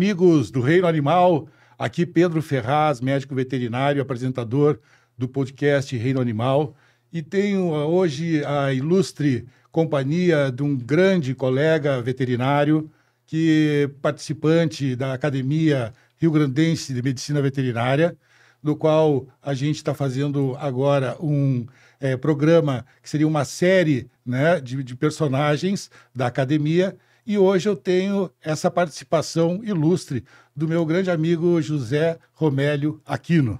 amigos do Reino Animal. Aqui Pedro Ferraz, médico veterinário, apresentador do podcast Reino Animal. E tenho hoje a ilustre companhia de um grande colega veterinário, que é participante da Academia Rio Grandense de Medicina Veterinária, no qual a gente está fazendo agora um programa que seria uma série, né, de personagens da academia. E hoje eu tenho essa participação ilustre do meu grande amigo José Romélio Aquino.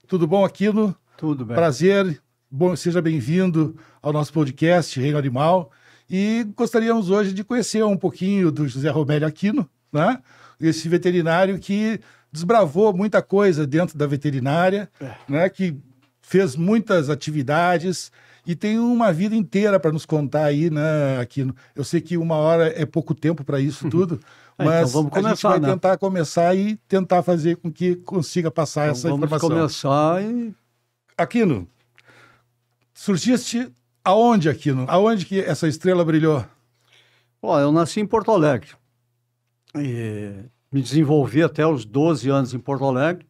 Tudo bom, Aquino? Tudo bem. Prazer, bom, seja bem-vindo ao nosso podcast Reino Animal. E gostaríamos hoje de conhecer um pouquinho do José Romélio Aquino, né? Esse veterinário que desbravou muita coisa dentro da veterinária, né? Que fez muitas atividades e tem uma vida inteira para nos contar aí, né, Aquino? Eu sei que 1 hora é pouco tempo para isso tudo, mas então vamos começar, a gente vai tentar começar e tentar fazer com que consiga passar essa informação. Vamos começar e... Aquino, surgiste aonde, Aquino? Aonde que essa estrela brilhou? Eu nasci em Porto Alegre e me desenvolvi até os 12 anos em Porto Alegre.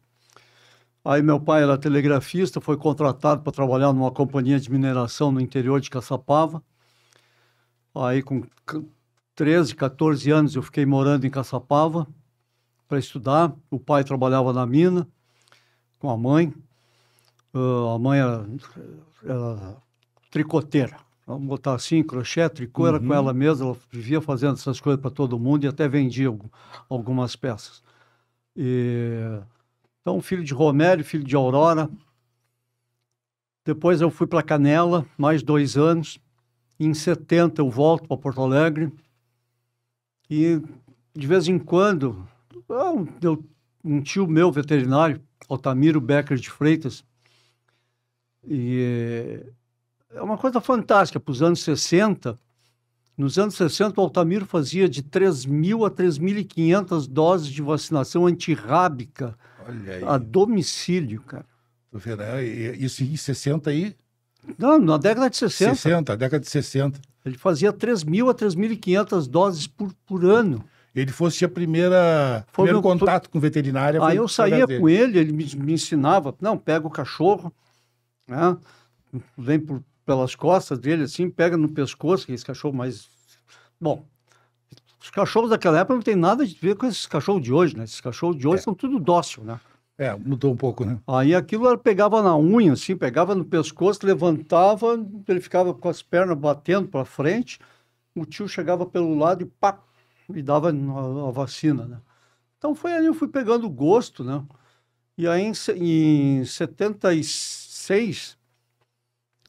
Aí meu pai era telegrafista, foi contratado para trabalhar numa companhia de mineração no interior de Caçapava. Aí com 13, 14 anos eu fiquei morando em Caçapava para estudar. O pai trabalhava na mina com a mãe. A mãe era tricoteira. Vamos botar assim, crochê, tricô, era com ela mesma. Ela vivia fazendo essas coisas para todo mundo e até vendia algumas peças. Então, filho de Romélio, filho de Aurora. Depois eu fui para Canela, mais 2 anos. Em 70 eu volto para Porto Alegre. E, de vez em quando, um tio meu veterinário, Altamiro Becker de Freitas, e é uma coisa fantástica, para os anos 60. Nos anos 60, o Altamiro fazia de 3.000 a 3.500 doses de vacinação antirrábica a domicílio, cara. Isso em 60 aí? Não, na década de 60. 60, década de 60. Ele fazia 3.000 a 3.500 doses por ano. Ele fosse a primeiro contato com veterinária. Aí eu saía com ele me ensinava, não, pega o cachorro, né? Vem pelas costas dele, assim, pega no pescoço, que é esse cachorro mais... Bom, os cachorros daquela época não tem nada a ver com esses cachorros de hoje, né? Esses cachorros de hoje são tudo dócil, né? Mudou um pouco, né? Aí aquilo ela pegava na unha, assim, pegava no pescoço, levantava, ele ficava com as pernas batendo para frente, o tio chegava pelo lado e pá, me dava a vacina, né? Então foi aí eu fui pegando gosto, né? E aí em 76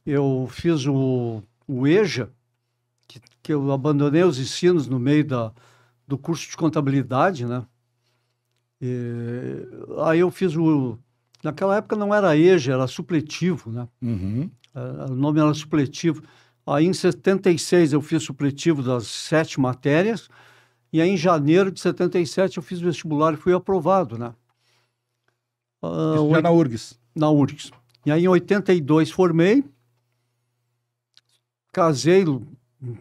eu fiz o EJA, que eu abandonei os ensinos no meio do curso de contabilidade, né? Aí eu fiz naquela época não era EJA, era supletivo, né? O nome era supletivo. Aí em 76 eu fiz supletivo das 7 matérias, e aí em janeiro de 77 eu fiz vestibular e fui aprovado, né? Isso já na URGS? Na URGS. E aí em 82 formei, casei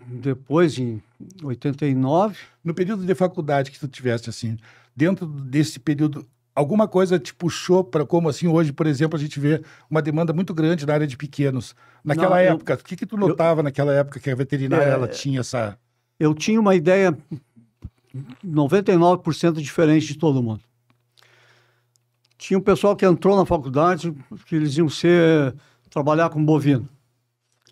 depois em 89. No período de faculdade que tu tiveste, assim, dentro desse período, alguma coisa te puxou para, como assim, hoje, por exemplo, a gente vê uma demanda muito grande na área de pequenos. Naquela época, o que tu notava naquela época que a veterinária ela tinha essa... Eu tinha uma ideia 99% diferente de todo mundo. Tinha um pessoal que entrou na faculdade que eles iam trabalhar com bovino.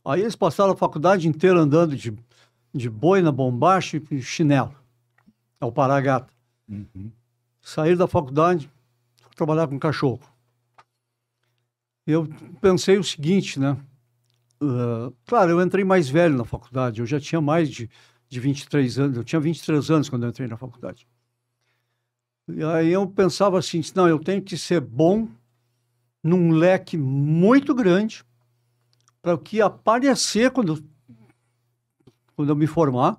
Aí eles passaram a faculdade inteira andando de boina, bombacha e chinelo, alpargata. Saíram da faculdade, trabalhar com cachorro. Eu pensei o seguinte, né? Claro, eu entrei mais velho na faculdade, eu já tinha mais de 23 anos, eu tinha 23 anos quando eu entrei na faculdade. E aí eu pensava assim, não, eu tenho que ser bom num leque muito grande para o que aparecer quando eu me formar,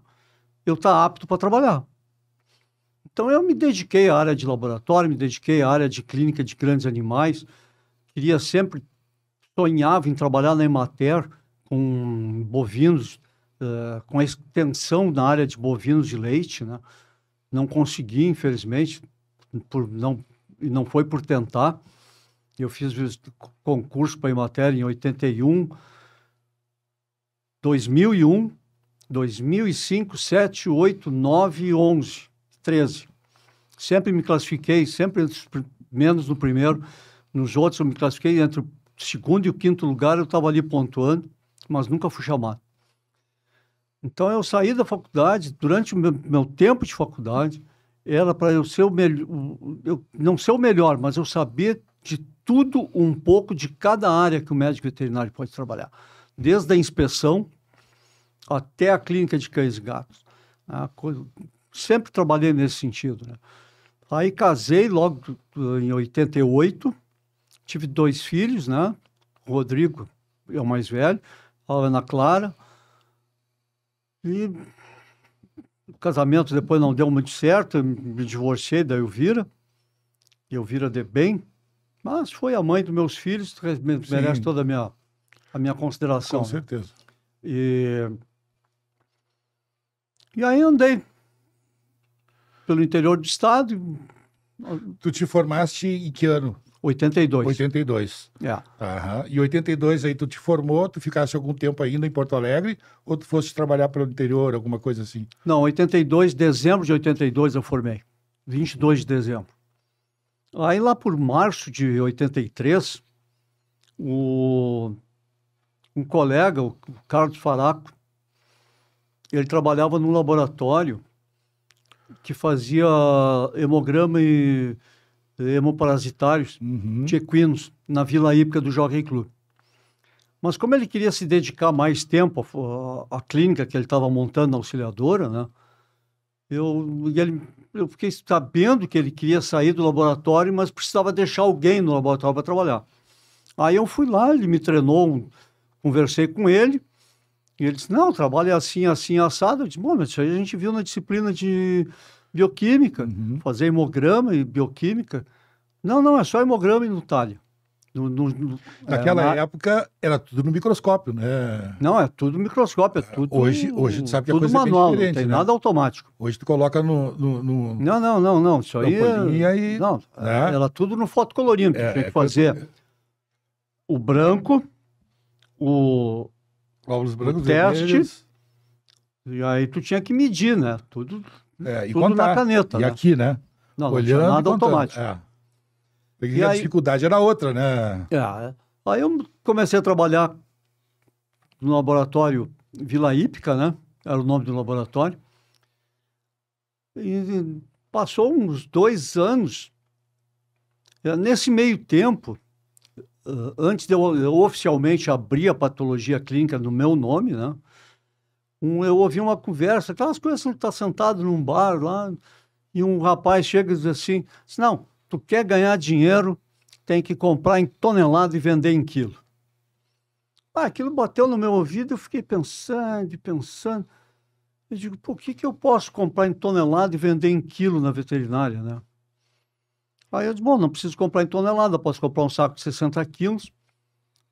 eu estar apto para trabalhar. Então eu me dediquei à área de laboratório, me dediquei à área de clínica de grandes animais, sonhava em trabalhar na Emater com bovinos, com a extensão na área de bovinos de leite, né? não consegui, infelizmente, e não foi por tentar. Eu fiz concurso para a Emater em 81, 2001, 2005, 7, 8, 9, 11, 13. Sempre me classifiquei, sempre menos no primeiro. Nos outros eu me classifiquei entre o segundo e o quinto lugar, eu estava ali pontuando, mas nunca fui chamado. Então eu saí da faculdade, durante o meu tempo de faculdade, era para eu ser não ser o melhor, mas eu saber de tudo um pouco de cada área que o médico veterinário pode trabalhar. Desde a inspeção até a clínica de cães e gatos. Sempre trabalhei nesse sentido, né? Aí casei logo em 88, tive 2 filhos, né? O Rodrigo é o mais velho, a Ana Clara. E o casamento depois não deu muito certo, eu me divorciei da Elvira, e Elvira de bem, mas foi a mãe dos meus filhos, merece toda a minha consideração. Com certeza. E aí andei pelo interior do estado. Tu te formaste em que ano? 82. 82. É. Aham. E 82 aí tu te formou, tu ficaste algum tempo ainda em Porto Alegre, ou tu foste trabalhar pelo interior, alguma coisa assim? Não, 82, dezembro de 82 eu formei. 22 de dezembro. Aí lá por março de 83, um colega, o Carlos Faraco, ele trabalhava num laboratório que fazia hemograma e hemoparasitários de equinos na Vila Hípica do Jockey Club. Mas como ele queria se dedicar mais tempo à clínica que ele estava montando na auxiliadora, né? Eu fiquei sabendo que ele queria sair do laboratório, mas precisava deixar alguém no laboratório para trabalhar. Aí eu fui lá, ele me treinou, conversei com ele, e ele disse, não, trabalha assim, assim, assado. Eu disse, bom, mas isso aí a gente viu na disciplina de bioquímica, fazer hemograma e bioquímica. Não, é só hemograma e Nutália. Naquela época era tudo no microscópio, né? Não, é tudo microscópio, é tudo... Hoje tu sabe que a tudo coisa manual, é bem diferente, não tem né? nada automático. Hoje tu coloca no Não, isso aí e, não, né? era tudo no fotocolorindo, que tinha que fazer o branco, o óvulos brancos, teste, vermelhos. E aí tu tinha que medir, né? Tudo E tudo contar. na caneta, E né? aqui, né? Não Olhando tinha e nada contando. automático. Porque E a aí- dificuldade era outra, né? Aí eu comecei a trabalhar no laboratório Vila Hípica, né? Era o nome do laboratório. E passou uns 2 anos. Nesse meio tempo, antes de eu oficialmente abrir a patologia clínica no meu nome, né? Eu ouvi uma conversa, aquelas coisas que você está sentado num bar lá, e um rapaz chega e diz assim, não, tu quer ganhar dinheiro, tem que comprar em tonelada e vender em quilo. Aquilo bateu no meu ouvido, eu fiquei pensando. Eu digo, por que eu posso comprar em tonelada e vender em quilo na veterinária, né? Aí eu disse, bom, não preciso comprar em tonelada, posso comprar um saco de 60 quilos,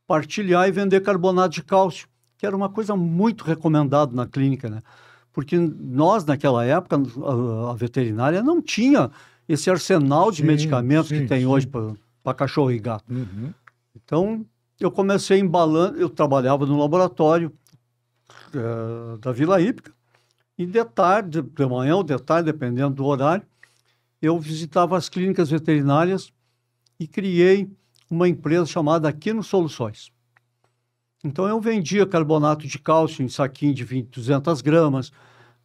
partilhar e vender carbonato de cálcio, que era uma coisa muito recomendada na clínica, né? Porque nós, naquela época, a veterinária não tinha esse arsenal de medicamentos que tem hoje para cachorro e gato. Então, eu comecei embalando, eu trabalhava no laboratório da Vila Hípica, e de tarde, de manhã ou de tarde, dependendo do horário, eu visitava as clínicas veterinárias e criei uma empresa chamada Aquino Soluções. Então, eu vendia carbonato de cálcio em saquinho de 200 gramas,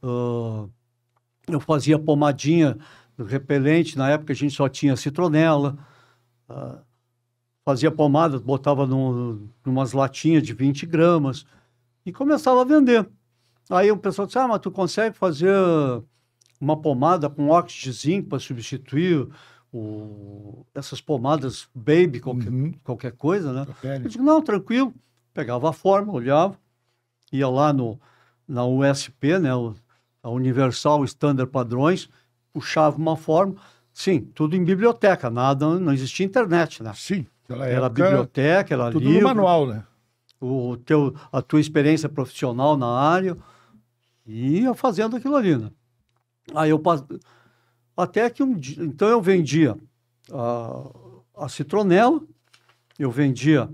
eu fazia pomadinha repelente, na época a gente só tinha citronela, fazia pomada, botava numas latinhas de 20 gramas e começava a vender. Aí o pessoal disse, mas tu consegue fazer uma pomada com óxido de zinco para substituir essas pomadas baby, qualquer coisa, né? Eu digo, não, tranquilo. Pegava a forma, olhava, ia lá na USP, né, a Universal Standard Padrões, puxava uma forma. Sim, tudo em biblioteca, nada, não existia internet, né? Sim, era biblioteca, era tudo livro, no manual, né? a tua experiência profissional na área, e ia fazendo aquilo ali, né? Aí Até que um dia... Então, eu vendia a citronela, eu vendia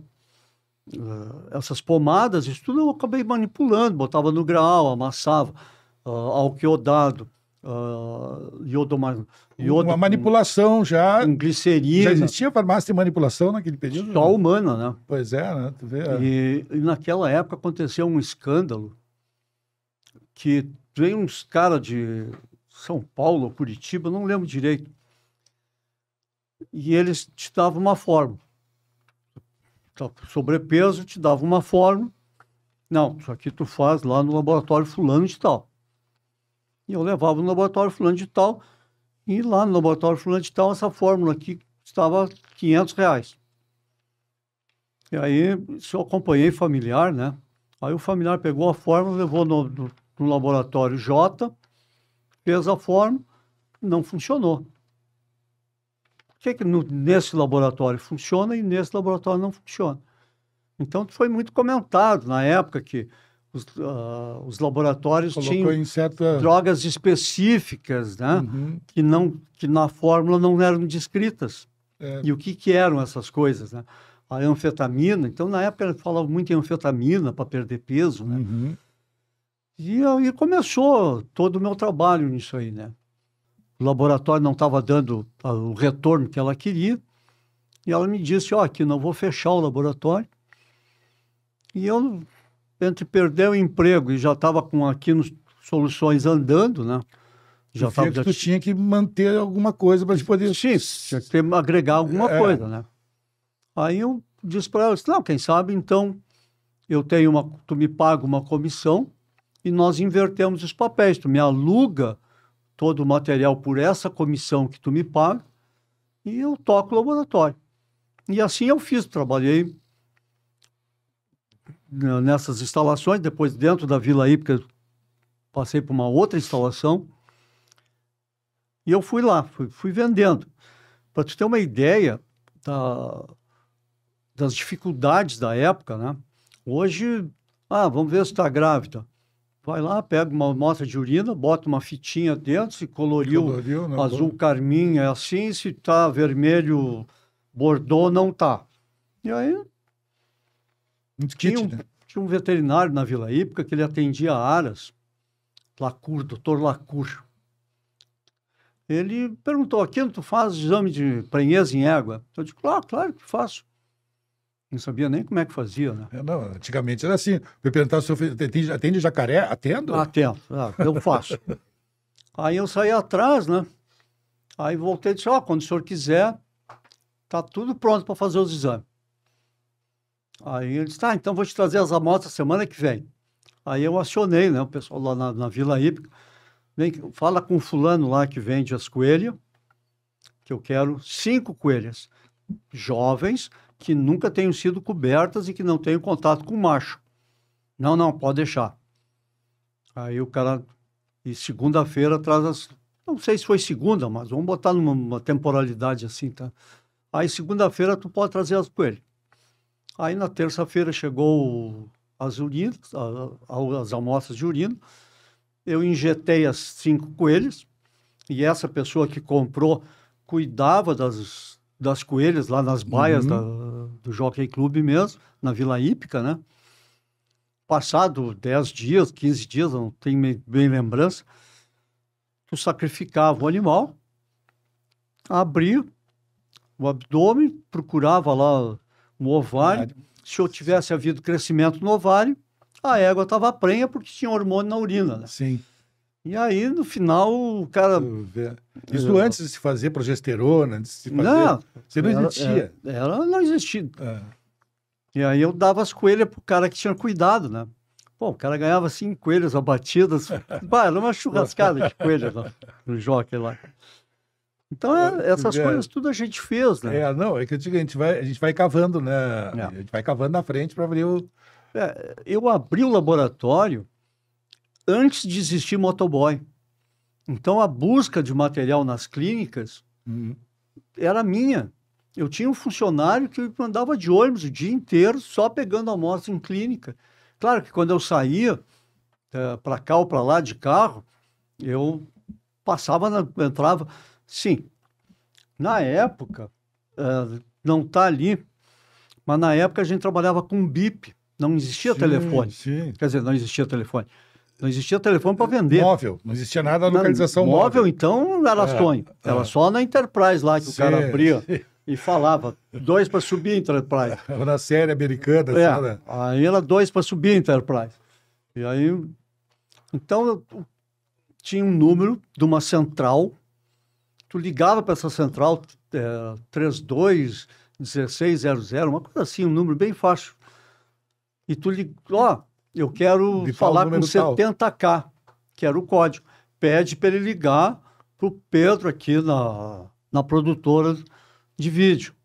essas pomadas, isso tudo eu acabei manipulando, botava no grau, amassava, alquiodado, iodo Uma manipulação já. com glicerina. Já existia farmácia de manipulação naquele período? Só humana, né? Pois é, né? Tu vê, E naquela época aconteceu um escândalo que veio uns caras de São Paulo, Curitiba, não lembro direito, e eles te davam uma fórmula. Sobrepeso, te dava uma fórmula. Não, isso aqui tu faz lá no laboratório fulano de tal. E eu levava no laboratório fulano de tal, e lá no laboratório fulano de tal, essa fórmula aqui estava R$500. E aí, isso eu acompanhei familiar, né? Aí o familiar pegou a fórmula, levou no laboratório J, fez a fórmula, não funcionou. Por que nesse laboratório funciona e nesse laboratório não funciona? Então, foi muito comentado na época que os laboratórios tinham drogas específicas, né? Uhum. Que na fórmula não eram descritas. É. E o que eram essas coisas, né? A anfetamina, então na época ele falava muito em anfetamina para perder peso, né? Uhum. E aí começou todo o meu trabalho nisso aí, né? O laboratório não estava dando o retorno que ela queria, e ela me disse, aqui não vou fechar o laboratório. E eu, entre perder o emprego e já estava com aqui nos Soluções andando, né? Já tu tinha que manter alguma coisa para poder... Sim, tinha que agregar alguma coisa, né? Aí eu disse para ela, não, quem sabe, então, tu me paga uma comissão e nós invertemos os papéis. Tu me aluga todo o material por essa comissão que tu me paga e eu toco o laboratório. E assim eu fiz, trabalhei nessas instalações, depois dentro da Vila Hípica passei por uma outra instalação e eu fui lá, fui vendendo. Para tu ter uma ideia das dificuldades da época, né? Hoje, vamos ver se está grávida. Vai lá, pega uma amostra de urina, bota uma fitinha dentro, se coloriu azul carmim é assim, se está vermelho bordô, não está. E aí, tinha um veterinário na Vila Hípica que ele atendia aras, Dr. Lacour. Ele perguntou, aqui tu faz exame de prenhez em égua? Eu disse, claro que faço. Não sabia nem como é que fazia, né? Não, antigamente era assim. Eu perguntava se eu atende jacaré, atendo? Atendo, eu faço. Aí eu saí atrás, né? Aí voltei e disse, quando o senhor quiser, tá tudo pronto para fazer os exames. Aí ele disse, então vou te trazer as amostras semana que vem. Aí eu acionei, né, o pessoal lá na Vila Hípica, fala com o fulano lá que vende as coelhas, que eu quero 5 coelhas jovens, que nunca tenham sido cobertas e que não tenham contato com o macho. Não, pode deixar. Aí o cara, e segunda-feira traz não sei se foi segunda, mas vamos botar numa temporalidade assim, tá? Aí segunda-feira tu pode trazer as coelhas. Aí na terça-feira chegou as urinas, as amostras de urina, eu injetei as 5 coelhas, e essa pessoa que comprou cuidava das coelhas lá nas baias do Jockey Club mesmo, na Vila Hípica, né? Passado 10 dias, 15 dias, não tenho bem lembrança, tu sacrificava o animal, abria o abdômen, procurava lá um ovário. Se eu tivesse havido crescimento no ovário, a égua estava prenha porque tinha hormônio na urina, né? Sim. E aí, no final, o cara... Isso antes de se fazer progesterona, antes de se fazer... Não, você não existia. Não existia. E aí eu dava as coelhas pro cara que tinha cuidado, né? Pô, o cara ganhava 5 coelhas abatidas. Era uma churrascada de coelhas no jockey lá. Então, essas coisas tudo a gente fez, né? É que eu digo, a gente vai cavando, né? A gente vai cavando na frente para abrir o... eu abri o laboratório antes de existir motoboy. Então, a busca de material nas clínicas era minha. Eu tinha um funcionário que andava de ônibus o dia inteiro só pegando amostra em clínica. Claro que quando eu saía para cá ou para lá de carro, eu entrava Sim. Na época, não está ali, mas na época a gente trabalhava com BIP. Não existia telefone. Sim. Quer dizer, não existia telefone. Não existia telefone para vender. Móvel. Não existia nada da localização móvel. Móvel, então, era sonho. Era só na Enterprise lá que o cara abria e falava. 2 para subir Enterprise. Na série americana. Né? Aí era 2 para subir Enterprise. E aí... Então, tinha um número de uma central. Tu ligava para essa central, 321600, uma coisa assim, um número bem fácil. E tu liga, eu quero falar com 70K, que era o código. Pede para ele ligar para o Pedro aqui na produtora de vídeo.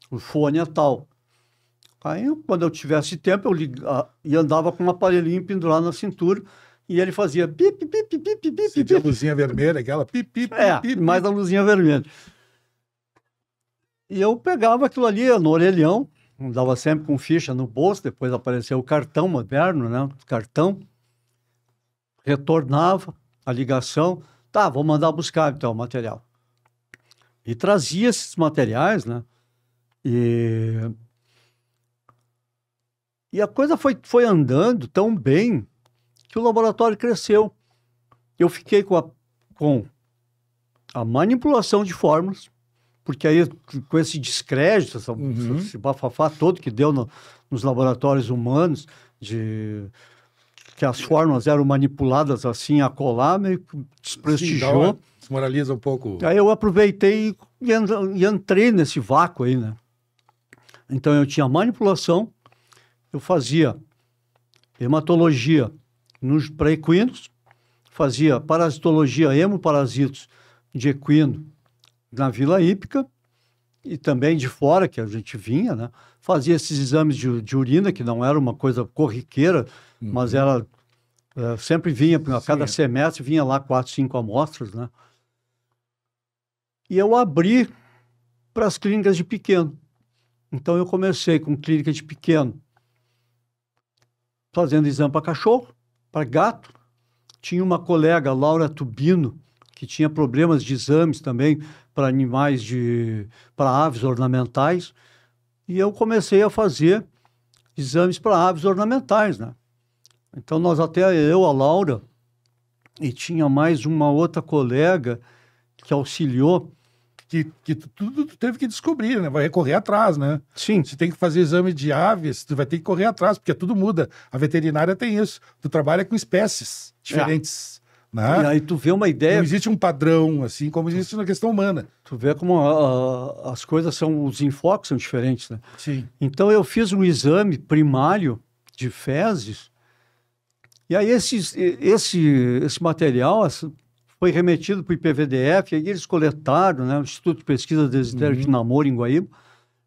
O fone é tal. Aí, quando eu tivesse tempo, eu ligava e andava com um aparelhinho pendurado na cintura e ele fazia pip, pip, pip, pip, pip. Você tinha a luzinha vermelha, aquela pip, pip, pip. Mais a luzinha vermelha. E eu pegava aquilo ali no orelhão, andava sempre com ficha no bolso, depois apareceu o cartão moderno, né? Cartão. Retornava a ligação. Tá, vou mandar buscar então o material. E trazia esses materiais, né? E a coisa foi andando tão bem que o laboratório cresceu. Eu fiquei com a manipulação de fórmulas, porque aí com esse descrédito, esse bafafá todo que deu nos laboratórios humanos, que as fórmulas eram manipuladas assim, a colar, meio que desprestigiou. Desmoraliza um pouco. Aí eu aproveitei e entrei nesse vácuo aí, né? Então eu tinha manipulação, eu fazia hematologia para equinos, fazia parasitologia, hemoparasitos de equino na Vila Hípica e também de fora, que a gente vinha, né? Fazia esses exames de urina, que não era uma coisa corriqueira, mas era... sempre vinha, a cada semestre vinha lá 4, 5 amostras, né? E eu abri para as clínicas de pequeno. Então eu comecei com clínica de pequeno, fazendo exame para cachorro, para gato. Tinha uma colega, Laura Tubino, que tinha problemas de exames também para animais, para aves ornamentais. E eu comecei a fazer exames para aves ornamentais, né? Então eu, a Laura, e tinha mais uma outra colega que auxiliou. Que tu teve que descobrir, né? Vai recorrer atrás, né? Sim. Se tem que fazer exame de aves, tu vai ter que correr atrás, porque tudo muda. A veterinária tem isso. Tu trabalha com espécies diferentes. Né? E aí tu vê uma ideia... Não existe um padrão, assim, como existe na questão humana. Tu vê como as coisas são... Os enfoques são diferentes, né? Sim. Então eu fiz um exame primário de fezes, e aí esse material... foi remetido para o IPVDF, aí eles coletaram, né, o Instituto de Pesquisa Desitérico de Namoro, em Guaíba,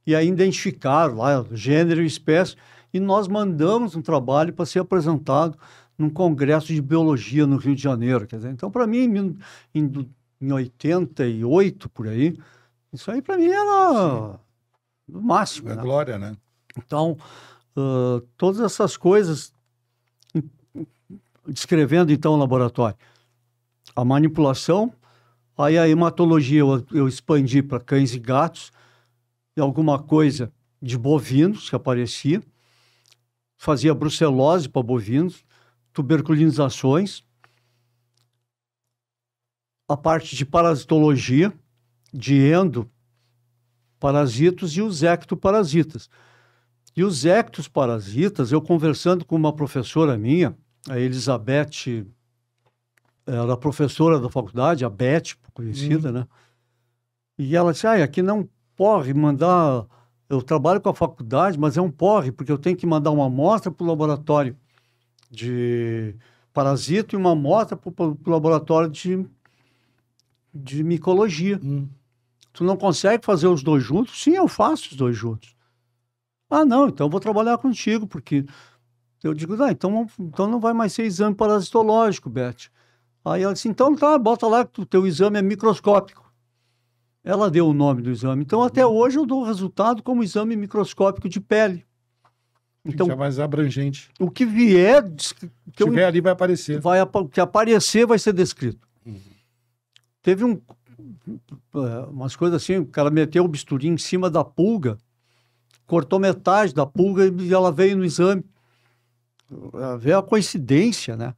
e aí identificaram lá gênero e espécie, e nós mandamos um trabalho para ser apresentado num congresso de biologia no Rio de Janeiro. Quer dizer, então, para mim, em 88, por aí, isso aí para mim era o máximo. É né? glória, né? Então, todas essas coisas, descrevendo então o laboratório, a manipulação, aí a hematologia eu expandi para cães e gatos, e alguma coisa de bovinos que aparecia, fazia brucelose para bovinos, tuberculinizações, a parte de parasitologia, de endoparasitos e os ectoparasitas. E os ectoparasitas, eu conversando com uma professora minha, a Elizabeth... Era professora da faculdade, a Beth, conhecida, né? E ela disse, aqui não pode mandar... Eu trabalho com a faculdade, mas é um porre, porque eu tenho que mandar uma amostra para o laboratório de parasito e uma amostra para o laboratório de micologia. Tu não consegue fazer os dois juntos? Sim, eu faço os dois juntos. Ah, não, então eu vou trabalhar contigo, porque... Eu digo, então não vai mais ser exame parasitológico, Beth. Aí ela disse, então tá, bota lá que o teu exame é microscópico. Ela deu o nome do exame. Então, até hoje, eu dou o resultado como exame microscópico de pele. Então, já é mais abrangente. O que vier... Que tiver ali vai aparecer. O que aparecer vai ser descrito. Teve umas coisas assim, o cara meteu o bisturi em cima da pulga, cortou metade da pulga e ela veio no exame. Veio a coincidência, né?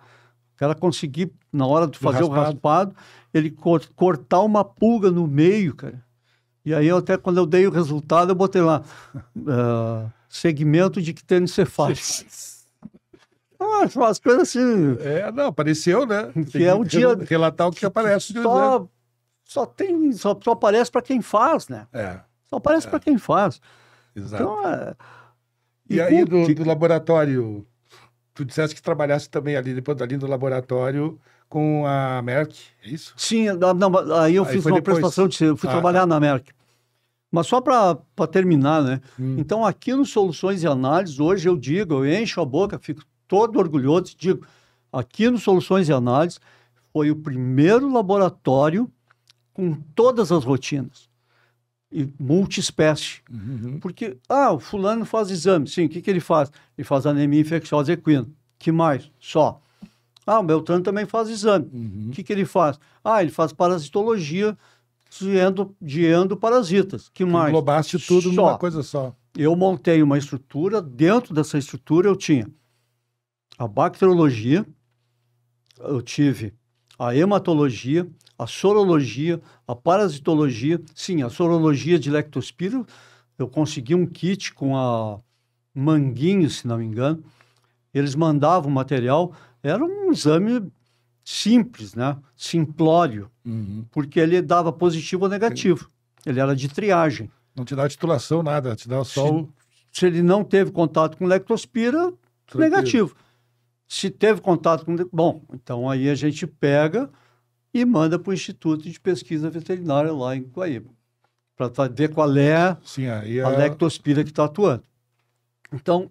O cara conseguir, na hora de fazer o raspado, ele cortar uma pulga no meio, cara. E aí, até quando eu dei o resultado, eu botei lá, segmento de ictênocefálice. Umas coisas assim... não, apareceu, né? Que é um dia... Relatar o que aparece. Só aparece para quem faz, né? Só aparece para quem faz. Exato. Então, e aí, do laboratório, tu disseste que trabalhasse também ali, depois ali no laboratório com a Merck, é isso? Sim, aí eu fiz uma prestação eu fui trabalhar na Merck. Mas só para terminar, né? Então, aqui no Soluções e Análises, hoje eu digo, eu encho a boca, fico todo orgulhoso, digo, aqui no Soluções e Análises foi o primeiro laboratório com todas as rotinas e multiespécie. Porque, o fulano faz exame. Sim, o que ele faz? Ele faz anemia infecciosa equina. Que mais? Só. O Beltrano também faz exame. O que ele faz? Ele faz parasitologia de endoparasitas. Que mais? Englobaste tudo numa coisa só. Eu montei uma estrutura. Dentro dessa estrutura eu tinha a bacteriologia, eu tive a hematologia, a sorologia, a parasitologia. Sim, a sorologia de lectospira, eu consegui um kit com a Manguinho, se não me engano. Eles mandavam o material, era um exame simples, né? Simplório, porque ele dava positivo ou negativo. Ele era de triagem. Não te dá titulação, nada, te dá só se ele não teve contato com lectospira, negativo. Se teve contato com... Bom, então aí a gente pega e manda para o Instituto de Pesquisa Veterinária lá em Guaíba, para ver qual é a lectospira que está atuando. Então,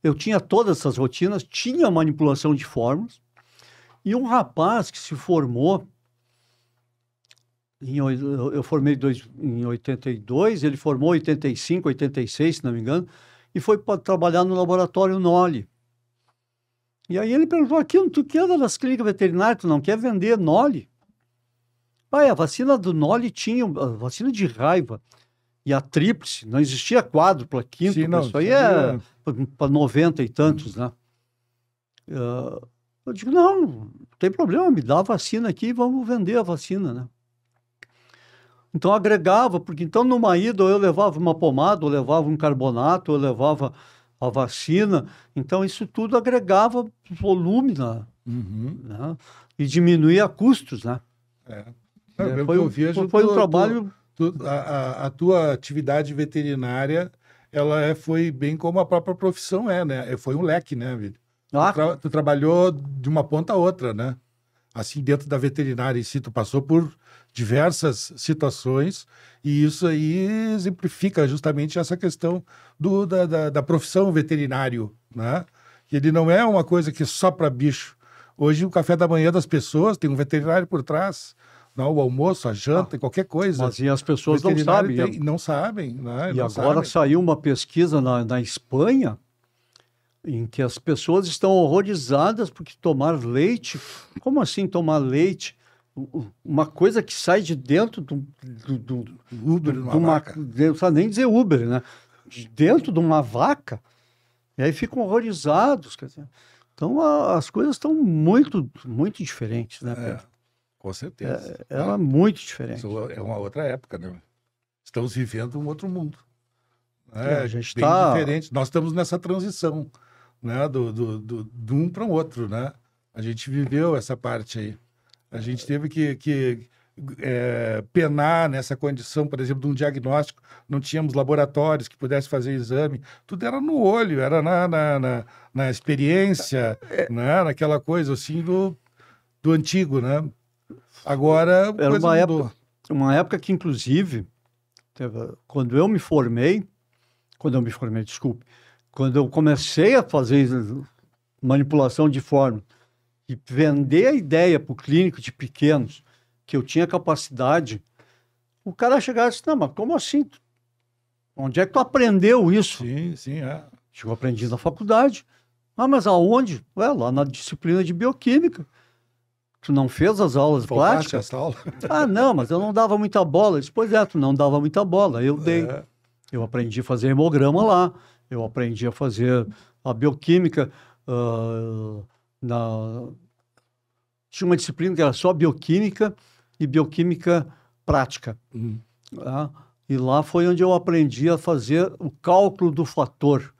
eu tinha todas essas rotinas, tinha manipulação de fórmulas, e um rapaz que se formou, eu formei em 82, ele formou em 85, 86, se não me engano, e foi para trabalhar no laboratório Noli. E aí ele perguntou, aqui, tu que anda nas clínicas veterinárias, tu não quer vender Noli? A vacina do Noli tinha, a vacina de raiva e a tríplice, não existia quádrupla, quíntupla, isso aí é para 90 e tantos, né? Eu digo, não tem problema, me dá a vacina aqui e vamos vender a vacina, né? Então agregava, porque então numa ida eu levava uma pomada, eu levava um carbonato, eu levava a vacina, então isso tudo agregava volume, né? E diminuía custos, né? Foi um trabalho... A tua atividade veterinária, ela foi bem como a própria profissão né? Foi um leque, né, Vitor? Tu trabalhou de uma ponta a outra, né? Assim, dentro da veterinária em si, tu passou por diversas situações e isso aí exemplifica justamente essa questão da profissão veterinário, né? Que ele não é uma coisa que é só para bicho. Hoje, o café da manhã das pessoas tem um veterinário por trás, não, o almoço, a janta, qualquer coisa. Mas e as pessoas não sabem. Não sabem, né? E agora saiu uma pesquisa na Espanha em que as pessoas estão horrorizadas porque tomar leite... Como assim tomar leite? Uma coisa que sai de dentro do Uber, não precisa nem dizer Uber, né? De dentro de uma vaca. E aí ficam horrorizados. Quer dizer. Então, as coisas estão muito, muito diferentes, né, Pedro? Com certeza. É muito diferente. Isso é uma outra época, né? Estamos vivendo um outro mundo. A gente bem diferente. Nós estamos nessa transição, né? De um para o outro, né? A gente viveu essa parte aí. A gente teve que penar nessa condição, por exemplo, de um diagnóstico. Não tínhamos laboratórios que pudessem fazer exame. Tudo era no olho, era na experiência, né? Naquela coisa assim do antigo, né? Agora, era uma época que, inclusive, quando eu me formei, desculpe, quando eu comecei a fazer manipulação de fórmula e vender a ideia para o clínico de pequenos, que eu tinha capacidade, o cara chegava e disse, não, mas como assim? Onde é que tu aprendeu isso? Sim. Eu aprendi na faculdade. Mas aonde? Lá na disciplina de bioquímica. tu não fez as aulas Faltaste práticas? essa aula? Ah, não, mas eu não dava muita bola. Eu disse, pois é, tu não dava muita bola. Eu dei. É. Eu aprendi a fazer hemograma lá. Eu aprendi a fazer a bioquímica. Tinha uma disciplina que era só bioquímica e bioquímica prática. Tá? E lá foi onde eu aprendi a fazer o cálculo do fator.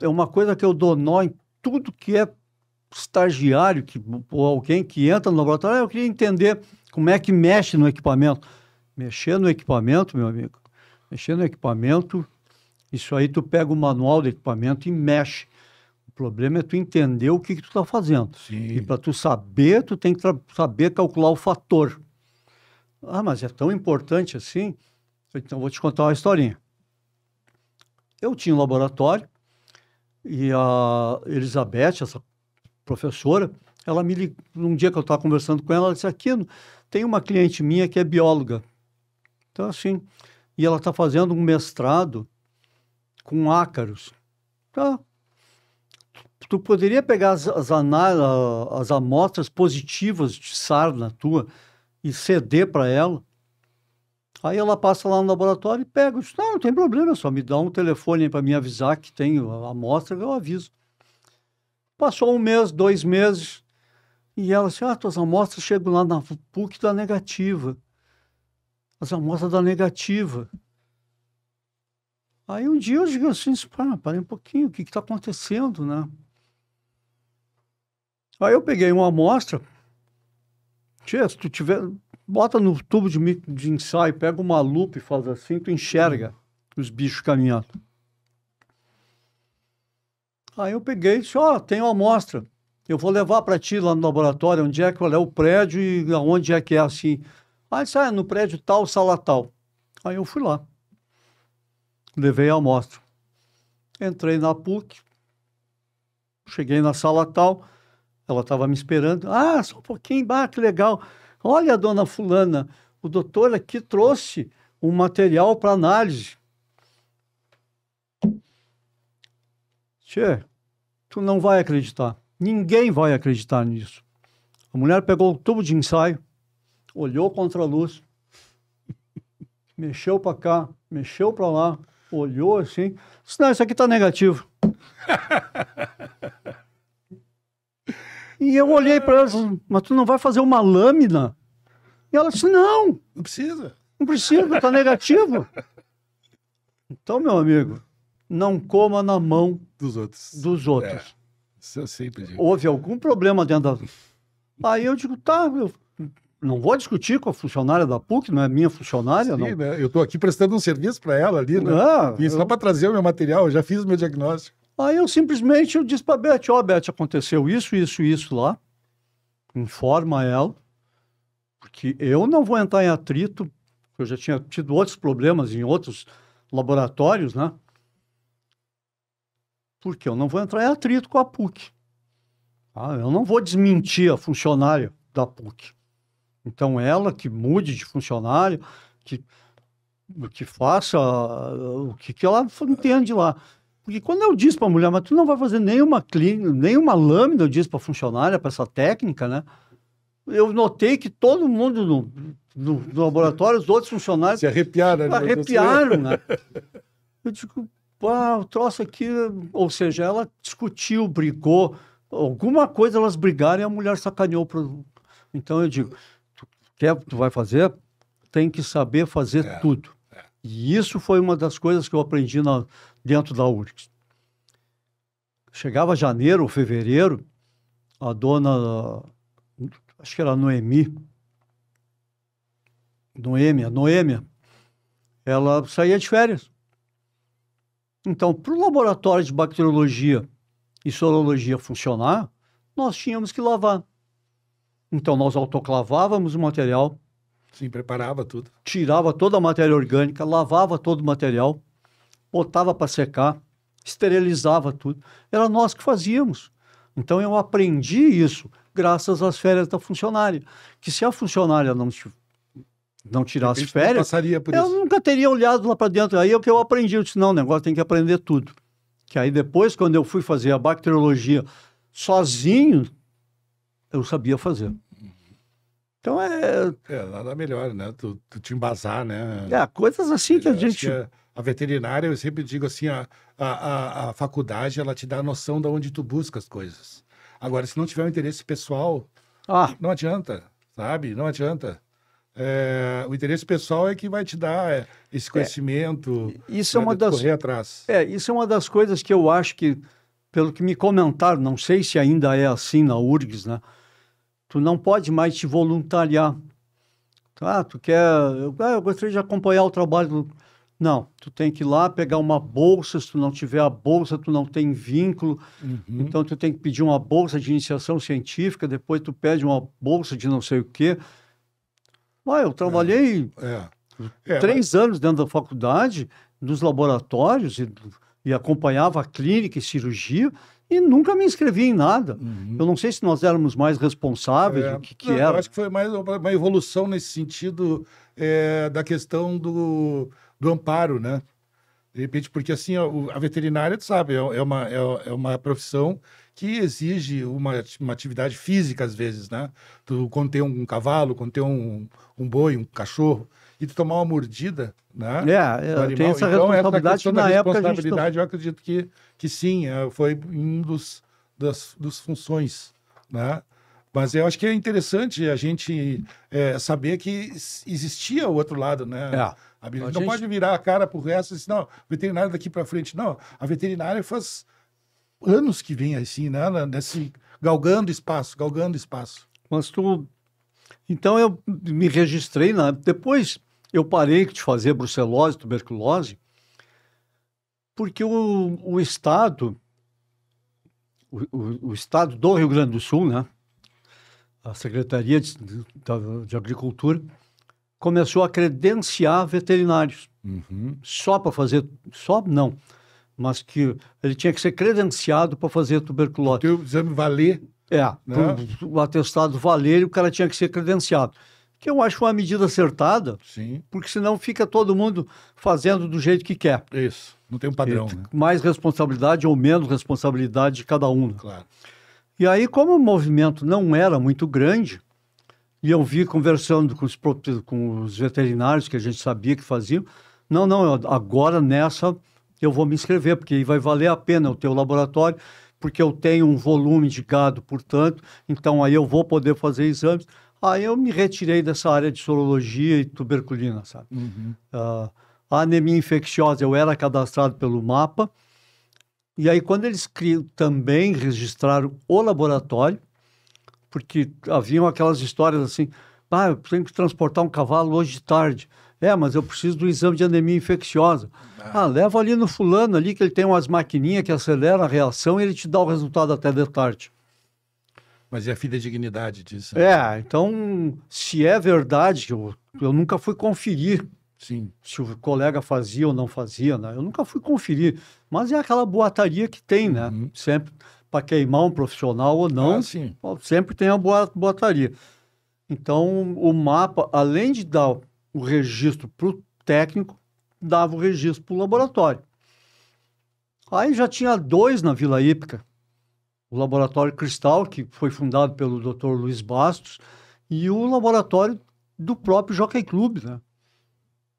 É uma coisa que eu dou nó em tudo que é estagiário, ou alguém que entra no laboratório. Eu queria entender como é que mexe no equipamento. Mexer no equipamento, meu amigo, mexer no equipamento, isso aí tu pega o manual do equipamento e mexe. O problema é tu entender o que tu está fazendo. Sim. E para tu saber, tu tem que saber calcular o fator. Ah, mas é tão importante assim? Então, vou te contar uma historinha. Eu tinha um laboratório e a Elizabeth, essa professora, ela me ligou, um dia que eu estava conversando com ela, ela disse, Aquino, tem uma cliente minha que é bióloga. Então, assim, e ela está fazendo um mestrado com ácaros. Tá. Tu poderia pegar as amostras positivas de SAR tua e ceder para ela. Aí ela passa lá no laboratório e pega. Eu disse, não tem problema, só me dá um telefone para me avisar que tem a amostra, eu aviso. Passou 1 mês, 2 meses, e ela disse, tuas amostras chegam lá na PUC da negativa. As amostras da negativa. Aí um dia eu digo assim, parei um pouquinho, o que está acontecendo, né? Aí eu peguei uma amostra, se tu tiver, bota no tubo de ensaio, pega uma lupa e faz assim, tu enxerga os bichos caminhando. Aí eu peguei e disse, tem uma amostra, eu vou levar para ti lá no laboratório, onde é que é o prédio e aonde é que é assim. Aí disse, no prédio tal, sala tal. Aí eu fui lá, levei a amostra, entrei na PUC, cheguei na sala tal, ela estava me esperando. Só um pouquinho, que legal. Olha, dona fulana, o doutor aqui trouxe um material para análise. Tchê, tu não vai acreditar. Ninguém vai acreditar nisso. A mulher pegou o tubo de ensaio, olhou contra a luz, mexeu para cá, mexeu para lá, olhou assim. Disse, não, isso aqui está negativo. E eu olhei para ela e disse, mas tu não vai fazer uma lâmina? E ela disse, não. Não precisa. Não precisa, está negativo. Então, meu amigo, não coma na mão Dos outros. Isso eu sempre digo. Houve algum problema dentro da... Aí eu digo, eu não vou discutir com a funcionária da PUC, não é minha funcionária. Sim, não. né? Eu estou aqui prestando um serviço para ela ali, né? Vim só para trazer o meu material, eu já fiz o meu diagnóstico. Aí eu simplesmente disse para a Beth, Beth, aconteceu isso lá, informa ela, porque eu não vou entrar em atrito, eu já tinha tido outros problemas em outros laboratórios, né? Porque eu não vou entrar em atrito com a PUC. Eu não vou desmentir a funcionária da PUC. Então ela que mude de funcionário, que faça o que ela entende lá. Porque quando eu disse para a mulher, mas tu não vai fazer nenhuma lâmina, eu disse para a funcionária, para essa técnica, né? Eu notei que todo mundo no laboratório, os outros funcionários... Se arrepiaram. Né? Eu digo, o troço aqui... Ou seja, ela discutiu, brigou, alguma coisa elas brigaram e a mulher sacaneou. Então eu digo, tu vai fazer? Tem que saber fazer tudo. E isso foi uma das coisas que eu aprendi dentro da URGS. Chegava janeiro ou fevereiro, a dona, acho que era a Noêmia, ela saía de férias. Então, para o laboratório de bacteriologia e sorologia funcionar, nós tínhamos que lavar. Então, nós autoclavávamos o material. Sim, preparava tudo. Tirava toda a matéria orgânica, lavava todo o material, botava para secar, esterilizava tudo. Era nós que fazíamos. Então eu aprendi isso graças às férias da funcionária. Que se a funcionária não tirasse férias, eu nunca teria olhado lá para dentro. Aí é o que eu aprendi. Eu disse, não, o negócio tem que aprender tudo. Que aí depois, quando eu fui fazer a bacteriologia sozinho, eu sabia fazer. Então Nada melhor, né? Tu te embasar, né? Coisas assim que a Acho gente... que a veterinária, eu sempre digo assim, a faculdade, ela te dá a noção de onde tu busca as coisas. Agora, se não tiver um interesse pessoal, não adianta, sabe? Não adianta. O interesse pessoal é que vai te dar esse conhecimento, isso é uma de correr atrás. Isso é uma das coisas que eu acho que, pelo que me comentaram, não sei se ainda é assim na URGS, né? Tu não pode mais te voluntariar. Tu quer... Eu gostaria de acompanhar o trabalho... Não, tu tem que ir lá pegar uma bolsa, se tu não tiver a bolsa, tu não tem vínculo, então tu tem que pedir uma bolsa de iniciação científica, depois tu pede uma bolsa de não sei o quê. Eu trabalhei 3 anos dentro da faculdade, nos laboratórios, e acompanhava a clínica e cirurgia, e nunca me inscrevi em nada. Eu não sei se nós éramos mais responsáveis, o que era. Eu acho que foi mais uma evolução nesse sentido da questão do amparo, né? De repente, porque assim, a veterinária, tu sabe, é uma profissão que exige uma atividade física, às vezes, né? Tu conter um cavalo, conter um boi, um cachorro, e tu tomar uma mordida, né? do animal. Tem essa responsabilidade que na época a gente... Eu acredito que sim, foi um das funções, né? Mas eu acho que é interessante a gente saber que existia o outro lado, né? A gente não pode virar a cara pro resto e dizer, não, veterinário daqui para frente. Não, a veterinária faz anos que vem assim, né? Galgando espaço. Mas Então eu me registrei, depois eu parei de fazer brucelose, tuberculose, porque o Estado, o Estado do Rio Grande do Sul, né? A Secretaria de Agricultura, começou a credenciar veterinários. Só para fazer... Só não. Mas que ele tinha que ser credenciado para fazer tuberculose. O teu exame valer. Né? O atestado valer, o cara tinha que ser credenciado. Que eu acho uma medida acertada. Sim. Porque senão fica todo mundo fazendo do jeito que quer. Isso. Não tem um padrão, né? Mais responsabilidade ou menos responsabilidade de cada um. Claro. E aí, como o movimento não era muito grande, e eu vi conversando com os veterinários que a gente sabia que faziam, agora nessa eu vou me inscrever, porque aí vai valer a pena o teu laboratório, porque eu tenho um volume de gado, portanto, então aí eu vou poder fazer exames. Aí eu me retirei dessa área de sorologia e tuberculina, sabe? A anemia infecciosa, eu era cadastrado pelo MAPA, e aí quando eles também registraram o laboratório, porque haviam aquelas histórias assim, eu tenho que transportar um cavalo hoje de tarde. Mas eu preciso do exame de anemia infecciosa. Leva ali no fulano ali, que ele tem umas maquininhas que aceleram a reação e ele te dá o resultado até de tarde. Mas é a fidedignidade disso? Então, se é verdade, eu nunca fui conferir se o colega fazia ou não fazia, né? Eu nunca fui conferir. Mas é aquela boataria que tem, né? Sempre... para queimar um profissional ou não, sempre tem a boataria. Então, o MAPA, além de dar o registro para o técnico, dava o registro para o laboratório. Aí já tinha 2 na Vila Hípica. O Laboratório Cristal, que foi fundado pelo Dr. Luiz Bastos, e o laboratório do próprio Jockey Club, né?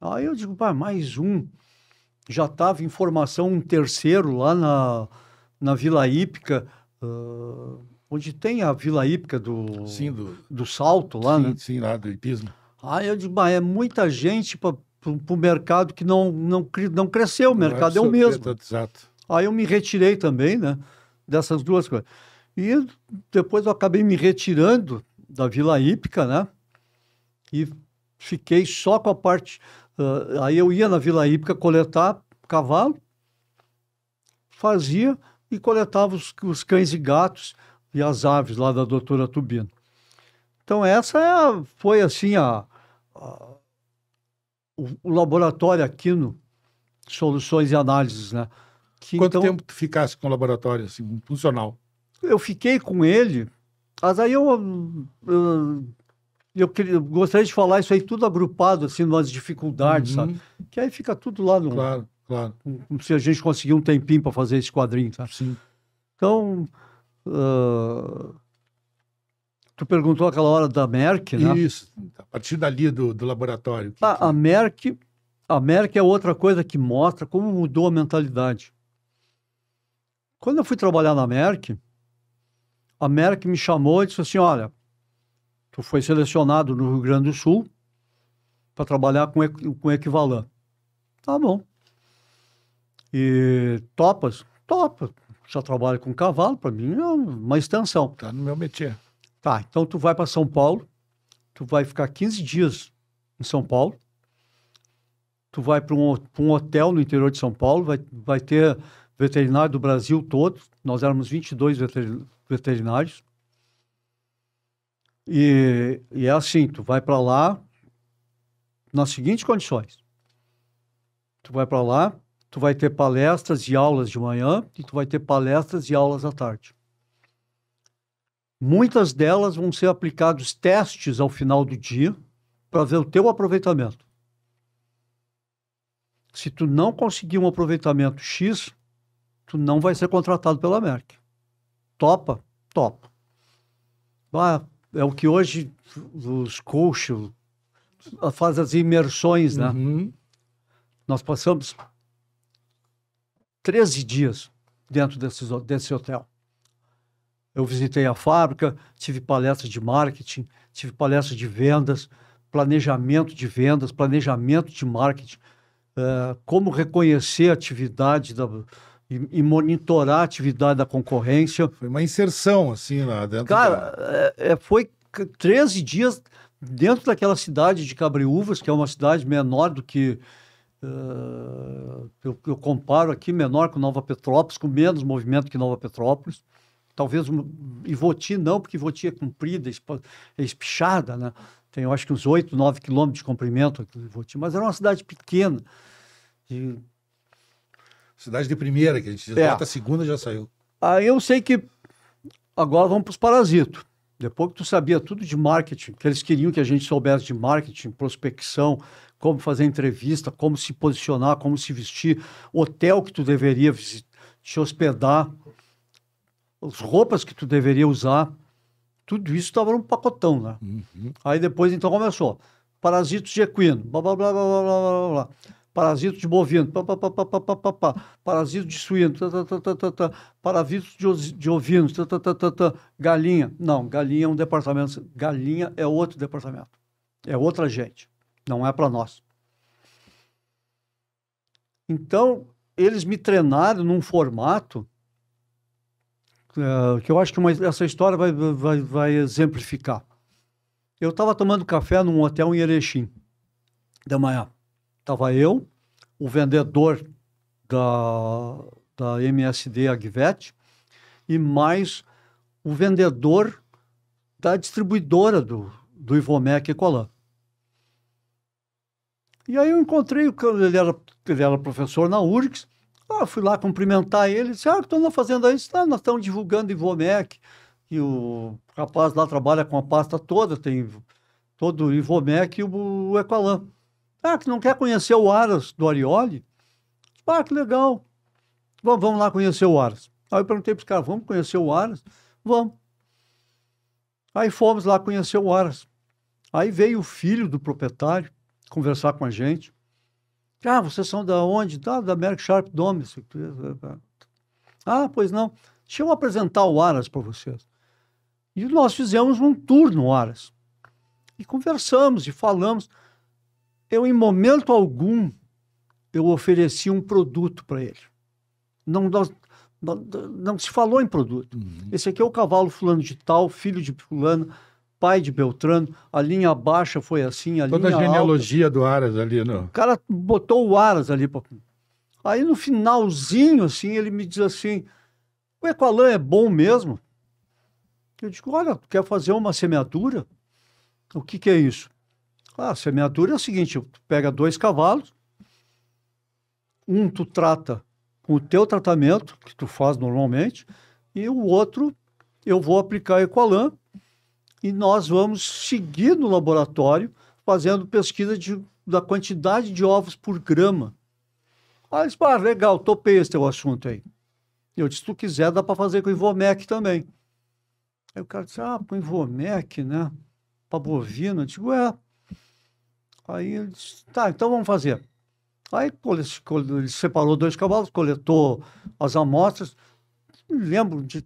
Aí eu digo, mais um. Já estava em formação um terceiro lá na Vila Hípica, onde tem a Vila Hípica do salto lá, né? Sim, lá do hipismo. Aí eu digo, é muita gente para o mercado que não cresceu, o mercado é o mesmo. Exato. Aí eu me retirei também, né, dessas 2 coisas. E depois eu acabei me retirando da Vila Hípica, né, e fiquei só com a parte... aí eu ia na Vila Hípica coletar cavalo, fazia e coletava os cães e gatos e as aves lá da doutora Tubino. Então essa foi assim o laboratório aqui no Soluções e Análises, né? Quanto tempo tu ficasse com o laboratório assim, funcional? Eu fiquei com ele, mas aí eu gostaria de falar isso aí tudo agrupado, assim, nas dificuldades, sabe? Que aí fica tudo lá no... Claro. Se a gente conseguir um tempinho para fazer esse quadrinho, tá? Sim. Então, Tu perguntou aquela hora da Merck, né? Isso, a partir dali do laboratório. A Merck é outra coisa que mostra como mudou a mentalidade. Quando eu fui trabalhar na Merck, a Merck me chamou e disse assim, olha, tu foi selecionado no Rio Grande do Sul para trabalhar com Equivalent. Tá bom. E topas? Topa. Já trabalho com cavalo, para mim é uma extensão. Tá no meu métier. Tá, então tu vai para São Paulo, tu vai ficar 15 dias em São Paulo, tu vai para um hotel no interior de São Paulo, vai ter veterinário do Brasil todo, nós éramos 22 veterinários, e é assim, tu vai para lá nas seguintes condições. Tu vai para lá, tu vai ter palestras e aulas de manhã e tu vai ter palestras e aulas à tarde. Muitas delas vão ser aplicados testes ao final do dia para ver o teu aproveitamento. Se tu não conseguir um aproveitamento X, tu não vai ser contratado pela Merck. Topa? Topa. É o que hoje os coaches fazem as imersões, né? Uhum. Nós passamos 13 dias dentro desse hotel. Eu visitei a fábrica, tive palestras de marketing, tive palestras de vendas, planejamento de marketing, como reconhecer a atividade e monitorar a atividade da concorrência. Foi uma inserção, assim, lá dentro. Cara, foi 13 dias dentro daquela cidade de Cabreúvas, que é uma cidade menor do que... eu comparo aqui, menor que Nova Petrópolis, com menos movimento que Nova Petrópolis. Talvez Ivoti não, porque Ivoti é comprida, é espichada, né? Tem, eu acho que uns 8, 9 quilômetros de comprimento aqui em Ivoti, mas era uma cidade pequena. Cidade de primeira, que a gente diz, a segunda já saiu. Aí eu sei que agora vamos para os parasitos. Depois que tu sabia tudo de marketing, que eles queriam que a gente soubesse de marketing, prospecção, como fazer entrevista, como se posicionar, como se vestir, hotel que tu deveria te hospedar, as roupas que tu deveria usar, tudo isso estava num pacotão, né? Uhum. Aí depois, então, começou. Parasitos de equino, blá, blá, blá, blá, blá, blá, blá. Parasitos de bovino, pá, pá, pá, pá, pá, pá, pá, pá. Parasitos de suíno, tá, tá, tá, tá, tá, tá. Parasitos de ovinos, tá, tá, tá, tá, tá. Galinha. Não, galinha é um departamento. Galinha é outro departamento. É outra gente. Não é para nós. Então, eles me treinaram num formato que eu acho que essa história vai exemplificar. Eu estava tomando café num hotel em Erechim, de manhã. Estava eu, o vendedor da MSD Agvet e mais o vendedor da distribuidora do Ivomec Ecolan. E aí eu encontrei, ele era professor na URGS, fui lá cumprimentar ele, disse, o que estão fazendo aí? Nós estamos divulgando Ivomec, e o rapaz lá trabalha com a pasta toda, tem todo o Ivomec e o Ecolan. Que não quer conhecer o Aras do Arioli? Que legal. Vamos lá conhecer o Aras. Aí eu perguntei para os caras, vamos conhecer o Aras? Vamos. Aí fomos lá conhecer o Aras. Aí veio o filho do proprietário conversar com a gente. Vocês são da onde? Da Merck Sharp Dome. Pois não. Deixa eu apresentar o Aras para vocês. E nós fizemos um tour no Aras. E conversamos e falamos. Eu, em momento algum, eu ofereci um produto para ele. Não se falou em produto. Uhum. Esse aqui é o cavalo fulano de tal, filho de fulano, pai de Beltrano, a linha baixa foi assim, a toda linha a genealogia alta. do Aras ali, não? O cara botou o Aras ali. Aí no finalzinho, assim, ele me diz assim, o Ecolan é bom mesmo? Eu digo, olha, tu quer fazer uma semeadura? O que é isso? A semeadura é o seguinte, tu pega 2 cavalos, um tu trata com o teu tratamento, que tu faz normalmente, e o outro eu vou aplicar Ecolan, e nós vamos seguir no laboratório fazendo pesquisa da quantidade de ovos por grama. Aí eles falaram, legal, topei esse teu assunto aí. Eu disse, se tu quiser, dá para fazer com o Ivomec também. Aí o cara disse, põe Ivomec, né? Para bovino. Eu digo, é. Aí ele disse, tá, então vamos fazer. Aí ele separou 2 cavalos, coletou as amostras. Me lembro de...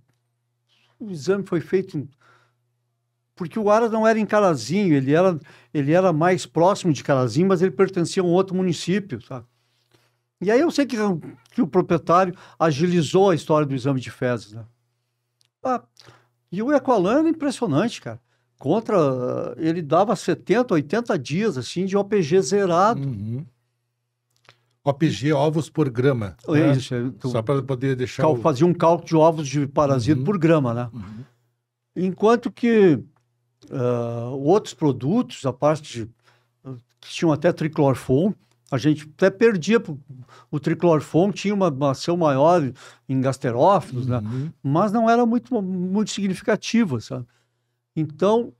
O exame foi feito... Porque o Aras não era em Carazinho, ele era mais próximo de Carazinho, mas ele pertencia a um outro município, sabe? E aí eu sei que o proprietário agilizou a história do exame de fezes, né? E o Equalan era impressionante, cara. Ele dava 70, 80 dias, assim, de OPG zerado. Uhum. OPG, ovos por grama. Né? Isso. Só para poder deixar... Fazia um cálculo de ovos de parasita por grama, né? Uhum. Enquanto que outros produtos, a parte que tinham até triclorfon, a gente até perdia. O triclorfon tinha uma ação maior em gasterófilos, né? Mas não era muito, muito significativa, sabe? Então,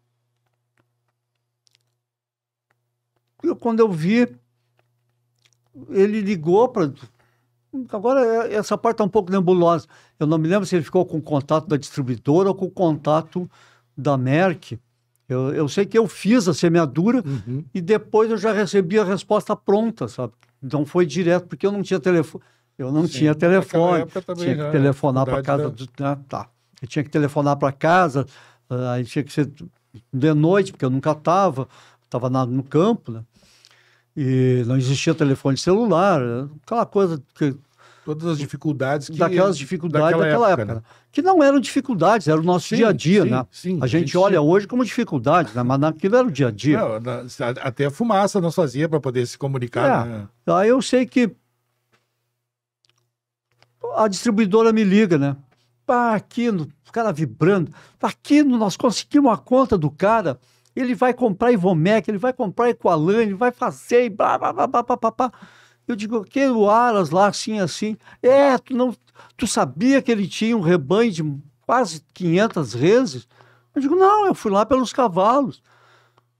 quando eu vi, ele ligou para... Agora, essa parte está um pouco nebulosa. Eu não me lembro se ele ficou com o contato da distribuidora ou com o contato da Merck. Eu sei que eu fiz a semeadura e depois eu já recebi a resposta pronta, sabe? Então foi direto, porque eu não tinha telefone. Eu não tinha telefone. Tinha que telefonar para casa. Tá. Eu tinha que telefonar para casa, aí tinha que ser de noite, porque eu nunca estava no campo, né? E não existia telefone celular, aquela coisa que... Todas as dificuldades daquelas dificuldades daquela época, né? Que não eram dificuldades, era o nosso dia a dia, né? Sim, a gente olha hoje como dificuldade, né? Mas naquilo era o dia a dia. Não, até a fumaça nós fazia para poder se comunicar. Né? Aí eu sei que a distribuidora me liga, né? O cara vibrando. Nós conseguimos a conta do cara. Ele vai comprar Ivomec, ele vai comprar Equalan, ele vai fazer e blá, blá, blá, blá, blá, blá. Eu digo, o Aras lá, assim. Tu sabia que ele tinha um rebanho de quase 500 reses? Eu digo, não, eu fui lá pelos cavalos.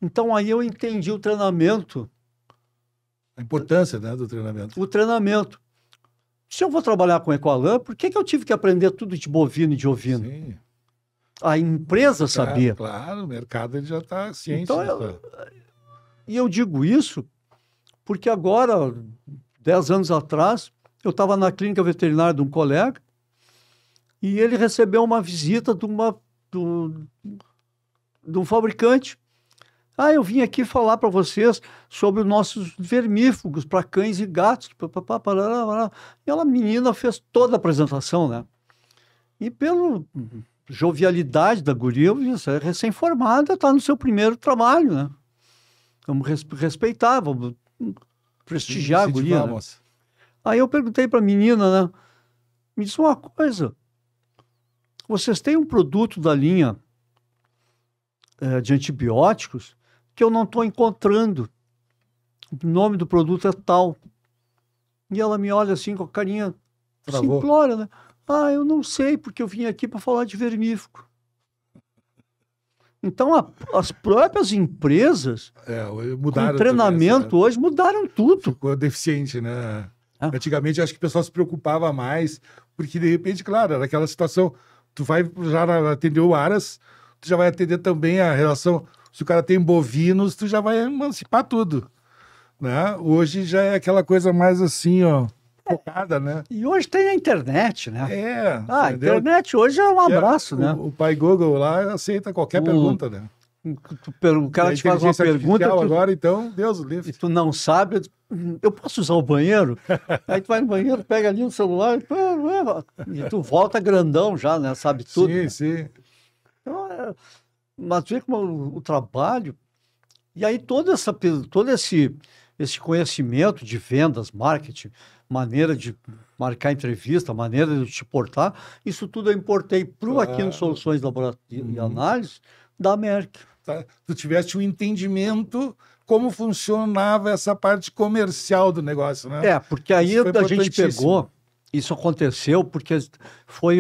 Então aí eu entendi o treinamento. A importância, né, do treinamento. O treinamento. Se eu vou trabalhar com Equalan, por que eu tive que aprender tudo de bovino e de ovino? Sim. A empresa sabia. Claro, o mercado ele já está ciente. Então, eu digo isso porque agora, 10 anos atrás, eu estava na clínica veterinária de um colega e ele recebeu uma visita de um fabricante. Eu vim aqui falar para vocês sobre os nossos vermífugos para cães e gatos. E a menina fez toda a apresentação, né? E pela jovialidade da guria, eu disse, é recém-formada, está no seu primeiro trabalho, né? Vamos respeitar, vamos prestigiar a guria. Né? Aí eu perguntei para a menina, né? Me disse uma coisa. Vocês têm um produto da linha de antibióticos que eu não estou encontrando. O nome do produto é tal. E ela me olha assim com a carinha simplória, né? Eu não sei, porque eu vim aqui para falar de vermífugo. Então, as próprias empresas, mudaram com treinamento hoje, mudaram tudo. Ficou deficiente, né? Antigamente, acho que o pessoal se preocupava mais, porque, de repente, claro, era aquela situação, tu vai já atender o Aras, tu já vai atender também a relação, se o cara tem bovinos, tu já vai emancipar tudo, né? Hoje já é aquela coisa mais assim, focada, né? E hoje tem a internet, né? A internet hoje é um abraço, né? O pai Google lá aceita qualquer pergunta, né? O cara te faz uma pergunta... agora, então, Deus o livre. E tu não sabe, eu posso usar o banheiro? Aí tu vai no banheiro, pega ali o celular e tu volta grandão já, né? Sabe tudo. Sim, né? sim. Então, mas vê como o trabalho... E aí todo esse conhecimento de vendas, marketing, maneira de marcar entrevista, maneira de te portar, isso tudo eu importei para o Aquino Soluções de Laboratório e Análise da Merck. Tá. Tu tiveste um entendimento como funcionava essa parte comercial do negócio, né? Porque aí a gente pegou, isso aconteceu porque foi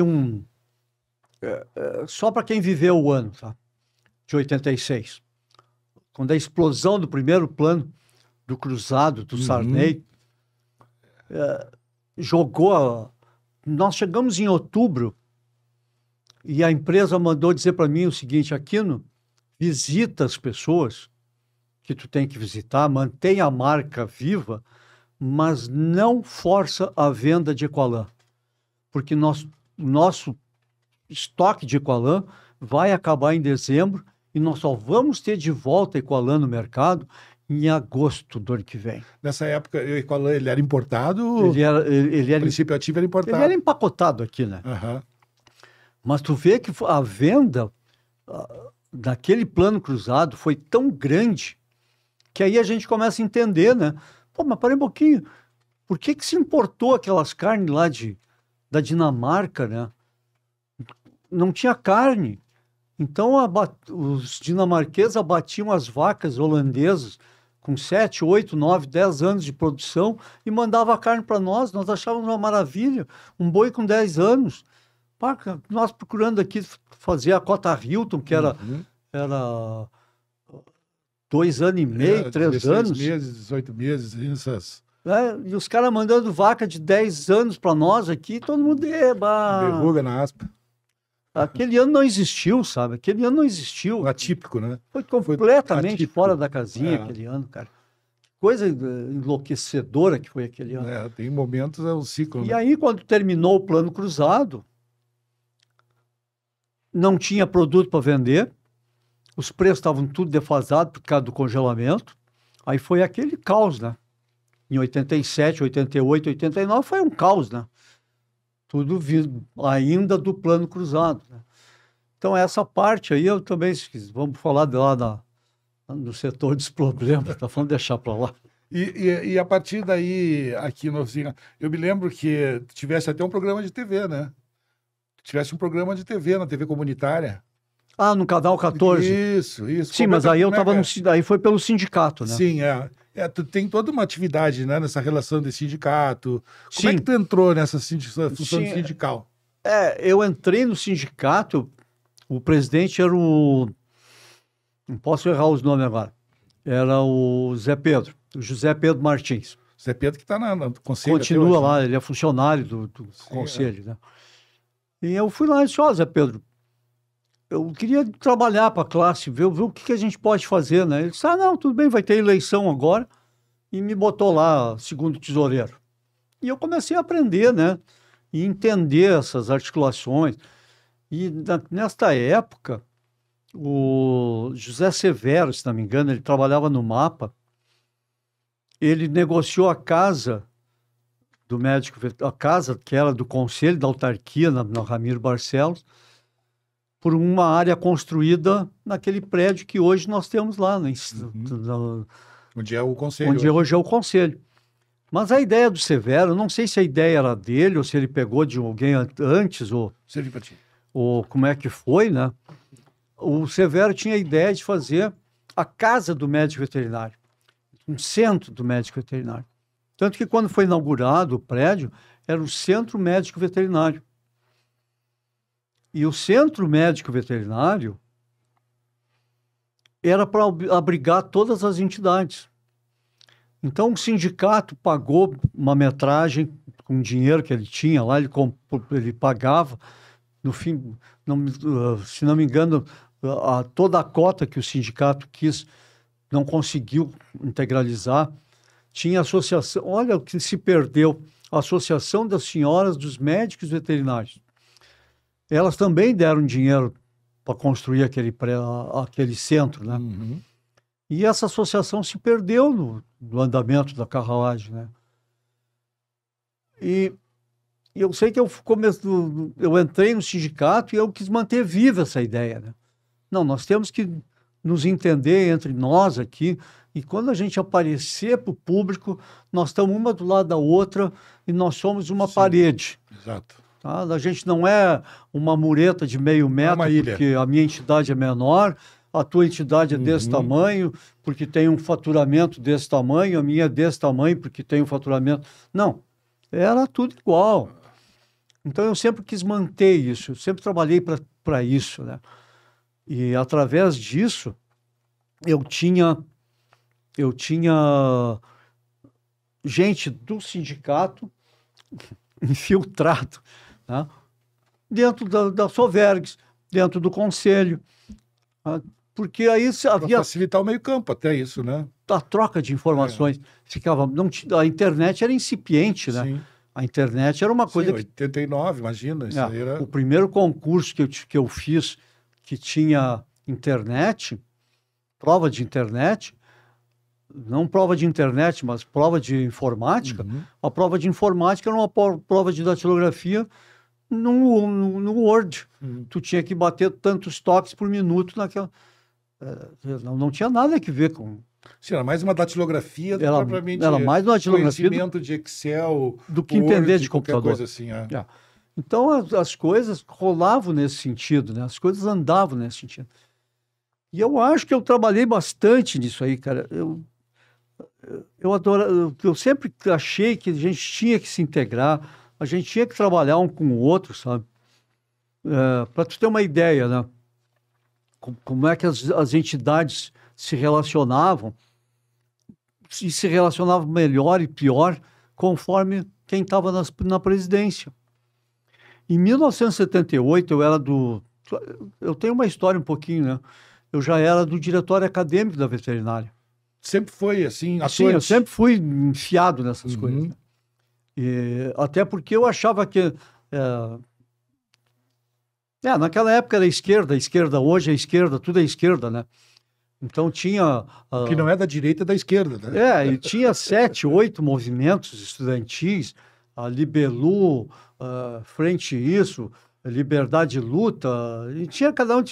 só para quem viveu o ano, tá? De 86. Quando a explosão do primeiro plano do Cruzado, do Sarney, jogou... Nós chegamos em outubro E a empresa mandou dizer para mim o seguinte: Aquino, visita as pessoas que tu tem que visitar, mantém a marca viva, mas não força a venda de Equalan, porque nosso estoque de Equalan vai acabar em dezembro e nós só vamos ter de volta Equalan no mercado em agosto do ano que vem. Nessa época, o Equalan, ele era importado? Ele era, o princípio ativo era importado? Ele era empacotado aqui, né? Uhum. Mas tu vê que a venda daquele plano cruzado foi tão grande que aí a gente começa a entender, né? Pô, mas parei um pouquinho. Por que se importou aquelas carnes lá da Dinamarca, né? Não tinha carne. Então, os dinamarqueses abatiam as vacas holandesas com 7, 8, 9, 10 anos de produção e mandavam a carne para nós. Nós achávamos uma maravilha. Um boi com 10 anos. Pá, nós procurando aqui fazer a cota Hilton, que era 2 anos e meio, 3 anos. 16 meses, 18 meses, essas... E os caras mandando vaca de 10 anos para nós aqui, todo mundo... Verruga na aspa. Aquele ano não existiu, sabe? Aquele ano não existiu. Atípico, né? Foi completamente atípico. Fora da casinha aquele ano, cara. Coisa enlouquecedora que foi aquele ano. Tem momentos, é o ciclo. E aí, quando terminou o plano cruzado, não tinha produto para vender, os preços estavam tudo defasados por causa do congelamento. Aí foi aquele caos, né? Em 87, 88, 89 foi um caos, né? Tudo ainda do plano cruzado, né? Então, essa parte aí eu também, vamos falar de lá no setor dos problemas, tá falando deixar para lá. E a partir daí, aqui no Oficina, eu me lembro que tivesse até um programa de TV, né? Tivesse um programa de TV, na TV comunitária. Ah, no Canal 14. Isso. Sim, mas aí eu estava aí foi pelo sindicato, né? Sim, tu tem toda uma atividade, né, nessa relação de sindicato. Como é que tu entrou nessa função sindical? Eu entrei no sindicato, o presidente era o... Não posso errar os nomes agora. Era o Zé Pedro, o José Pedro Martins. Zé Pedro que está no conselho. Continua lá, ele é funcionário do conselho, né? E eu fui lá e disse: Zé Pedro, eu queria trabalhar para a classe, ver o que a gente pode fazer, né? Ele disse: não, tudo bem, vai ter eleição agora. E me botou lá, segundo tesoureiro. E eu comecei a aprender, né? E entender essas articulações. E nesta época, o José Severo, se não me engano, ele trabalhava no MAPA, ele negociou a casa do médico, a casa que era do conselho da autarquia, na Ramiro Barcelos, por uma área construída naquele prédio que hoje nós temos lá, né? Onde é o conselho. Onde hoje é o conselho. Mas a ideia do Severo, não sei se a ideia era dele, ou se ele pegou de alguém antes, ou como é que foi, né? O Severo tinha a ideia de fazer a casa do médico veterinário, um centro do médico veterinário. Tanto que quando foi inaugurado o prédio, era o Centro Médico Veterinário. E o Centro Médico Veterinário era para abrigar todas as entidades. Então, o sindicato pagou uma metragem com o dinheiro que ele tinha lá, ele pagava, no fim, se não me engano, toda a cota que o sindicato quis, não conseguiu integralizar. Tinha associação, olha o que se perdeu, a Associação das Senhoras dos Médicos Veterinários. Elas também deram dinheiro para construir aquele centro, né? Uhum. E essa associação se perdeu no andamento da carruagem, né? E eu sei que eu entrei no sindicato e eu quis manter viva essa ideia, né? Não, nós temos que nos entender entre nós aqui, e quando a gente aparecer para o público, nós estamos uma do lado da outra e nós somos uma parede. Exato. Tá? A gente não é uma mureta de meio metro, porque a minha entidade é menor, a tua entidade é desse tamanho, porque tem um faturamento desse tamanho, a minha é desse tamanho, porque tem um faturamento... Não, era tudo igual. Então, eu sempre quis manter isso, eu sempre trabalhei para isso, né? E, através disso, eu tinha gente do sindicato infiltrado, né? dentro da Sovergs, dentro do conselho. Porque aí havia... Para facilitar o meio-campo, até isso, né? A troca de informações. A internet era incipiente, né? Sim. A internet era uma coisa... Sim, 89, imagina. Isso aí era... O primeiro concurso que eu fiz que tinha internet, prova de internet, não prova de internet, mas prova de informática. A prova de informática era uma prova de datilografia no Word. Tu tinha que bater tantos toques por minuto naquela... Não tinha nada a ver com... Sim, era mais uma datilografia, propriamente era mais uma datilografia conhecimento de Excel, do que entender de computador. Coisa assim, Então, as coisas rolavam nesse sentido, né? As coisas andavam nesse sentido. E eu acho que eu trabalhei bastante nisso aí, cara. Eu adoro... Eu sempre achei que a gente tinha que se integrar, a gente tinha que trabalhar um com o outro, sabe? Para tu ter uma ideia, né? Como é que as entidades se relacionavam, e se relacionavam melhor e pior conforme quem estava na presidência. Em 1978, eu tenho uma história um pouquinho, né? Eu já era do diretório acadêmico da veterinária. Sempre foi assim? Sim, eu sempre fui enfiado nessas coisas. Né? Até porque eu achava que... naquela época era esquerda, hoje é esquerda, tudo é esquerda, né? Então tinha... que não é da direita, é da esquerda, né? E tinha 7, 8 movimentos estudantis, a Libelu, Frente Isso, Liberdade Luta, e tinha cada um...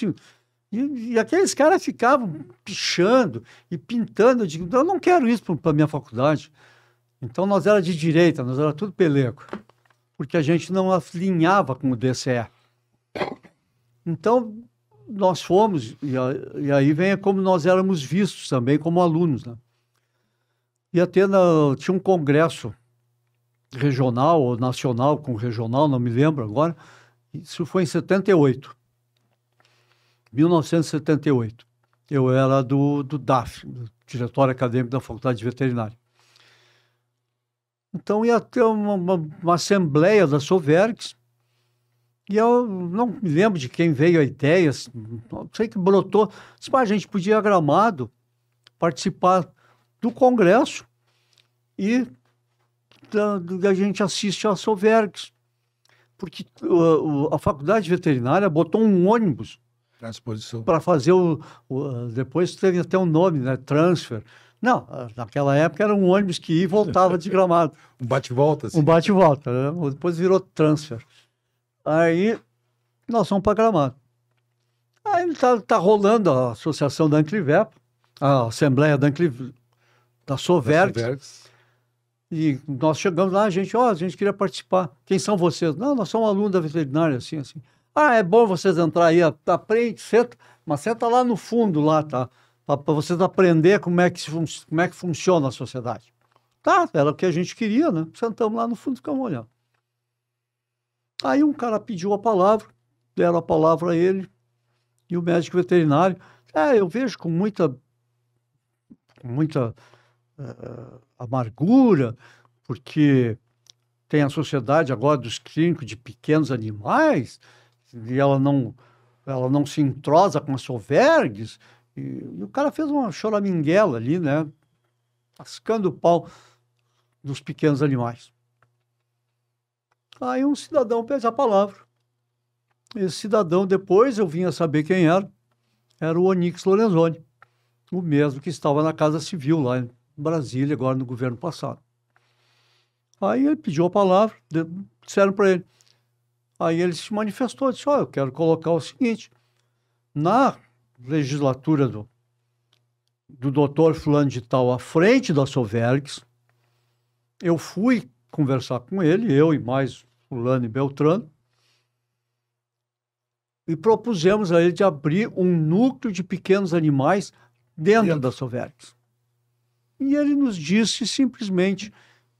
E aqueles caras ficavam pichando e pintando. Eu digo, eu não quero isso para a minha faculdade. Então nós era de direita, nós era tudo peleco, porque a gente não alinhava com o DCE. Então, nós fomos, e aí vem como nós éramos vistos também como alunos, né? Tinha um congresso regional ou nacional com regional, não me lembro agora, isso foi em 1978. Eu era do DAF, do Diretório Acadêmico da Faculdade de Veterinária. Então ia ter uma assembleia da Sovergs, e eu não me lembro de quem veio a ideia, sei que brotou. A gente podia ir a Gramado participar do congresso e a gente assiste a Sovergs. Porque a faculdade veterinária botou um ônibus para fazer depois teve até um nome, né? Transfer. Não, naquela época era um ônibus que ia e voltava de Gramado. Um bate-volta, assim. Um bate-volta, né? Depois virou transfer. Aí nós fomos para Gramado. Aí tá rolando a associação da Anclivepa, a assembleia da Sovergs. E nós chegamos lá, a gente queria participar. Quem são vocês? Não, nós somos alunos da veterinária, assim. É bom vocês entrar aí, aprende, mas senta lá no fundo, lá, tá? Para vocês aprender como é que funciona a sociedade. Tá, era o que a gente queria, né? Sentamos lá no fundo e ficamos olhando. Aí um cara pediu a palavra, deram a palavra a ele, e o médico veterinário, eu vejo com muita amargura, porque tem a sociedade agora dos clínicos de pequenos animais, e ela não se entrosa com a Sovergs, e o cara fez uma choraminguela ali, né, tascando o pau dos pequenos animais. Aí um cidadão pede a palavra. Esse cidadão, depois eu vim a saber quem era o Onyx Lorenzoni, o mesmo que estava na Casa Civil, lá em Brasília, agora no governo passado. Aí ele pediu a palavra, disseram para ele. Aí ele se manifestou, disse, eu quero colocar o seguinte, na legislatura do doutor fulano de tal à frente da Sovergs, eu fui conversar com ele, eu e mais fulano e Beltrano, e propusemos a ele de abrir um núcleo de pequenos animais dentro da Sovergs. E ele nos disse simplesmente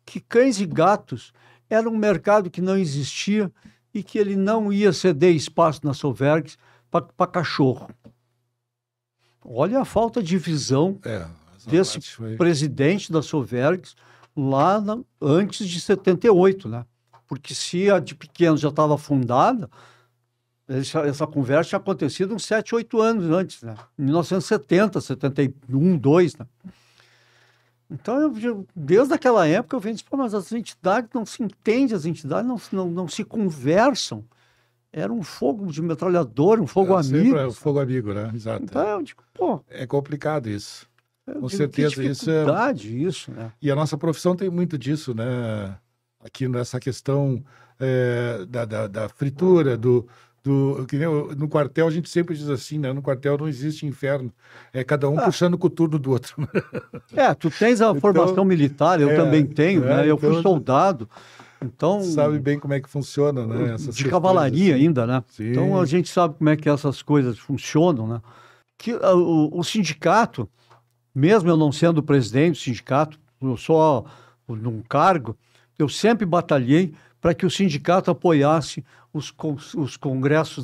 que cães e gatos era um mercado que não existia e que ele não ia ceder espaço na Sovergs para cachorro. Olha a falta de visão desse presidente da Sovergs lá antes de 78, né? Porque se a de pequenos já estava fundada, essa conversa tinha acontecido uns 7, 8 anos antes, né? Em 1970, 71, 2, né? Então, desde aquela época, eu venho dizer, mas as entidades não se entendem, as entidades não se conversam. Era um fogo de metralhador, um fogo amigo. Sempre é o fogo amigo, né? Exato. Então, eu digo, pô... É complicado isso. Com digo, certeza que dificuldade isso, né? E a nossa profissão tem muito disso, né? Aqui nessa questão da fritura, que nem no quartel a gente sempre diz assim, né? No quartel não existe inferno. É cada um puxando o coturno do outro. Tu tens a formação militar, eu também tenho, né? Eu fui soldado. Então, sabe bem como é que funciona, né? De cavalaria assim. Ainda, né? Sim. Então a gente sabe como é que essas coisas funcionam, né? Que o sindicato, mesmo eu não sendo presidente do sindicato, eu só num cargo, eu sempre batalhei para que o sindicato apoiasse os congressos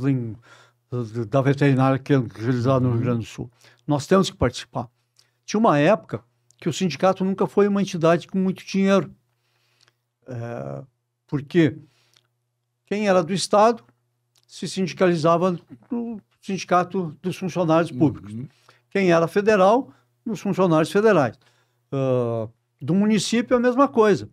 da veterinária que realizaram no Rio Grande do Sul. Nós temos que participar. Tinha uma época que o sindicato nunca foi uma entidade com muito dinheiro. Porque quem era do Estado se sindicalizava no sindicato dos funcionários públicos. Quem era federal, nos funcionários federais. Do município, a mesma coisa.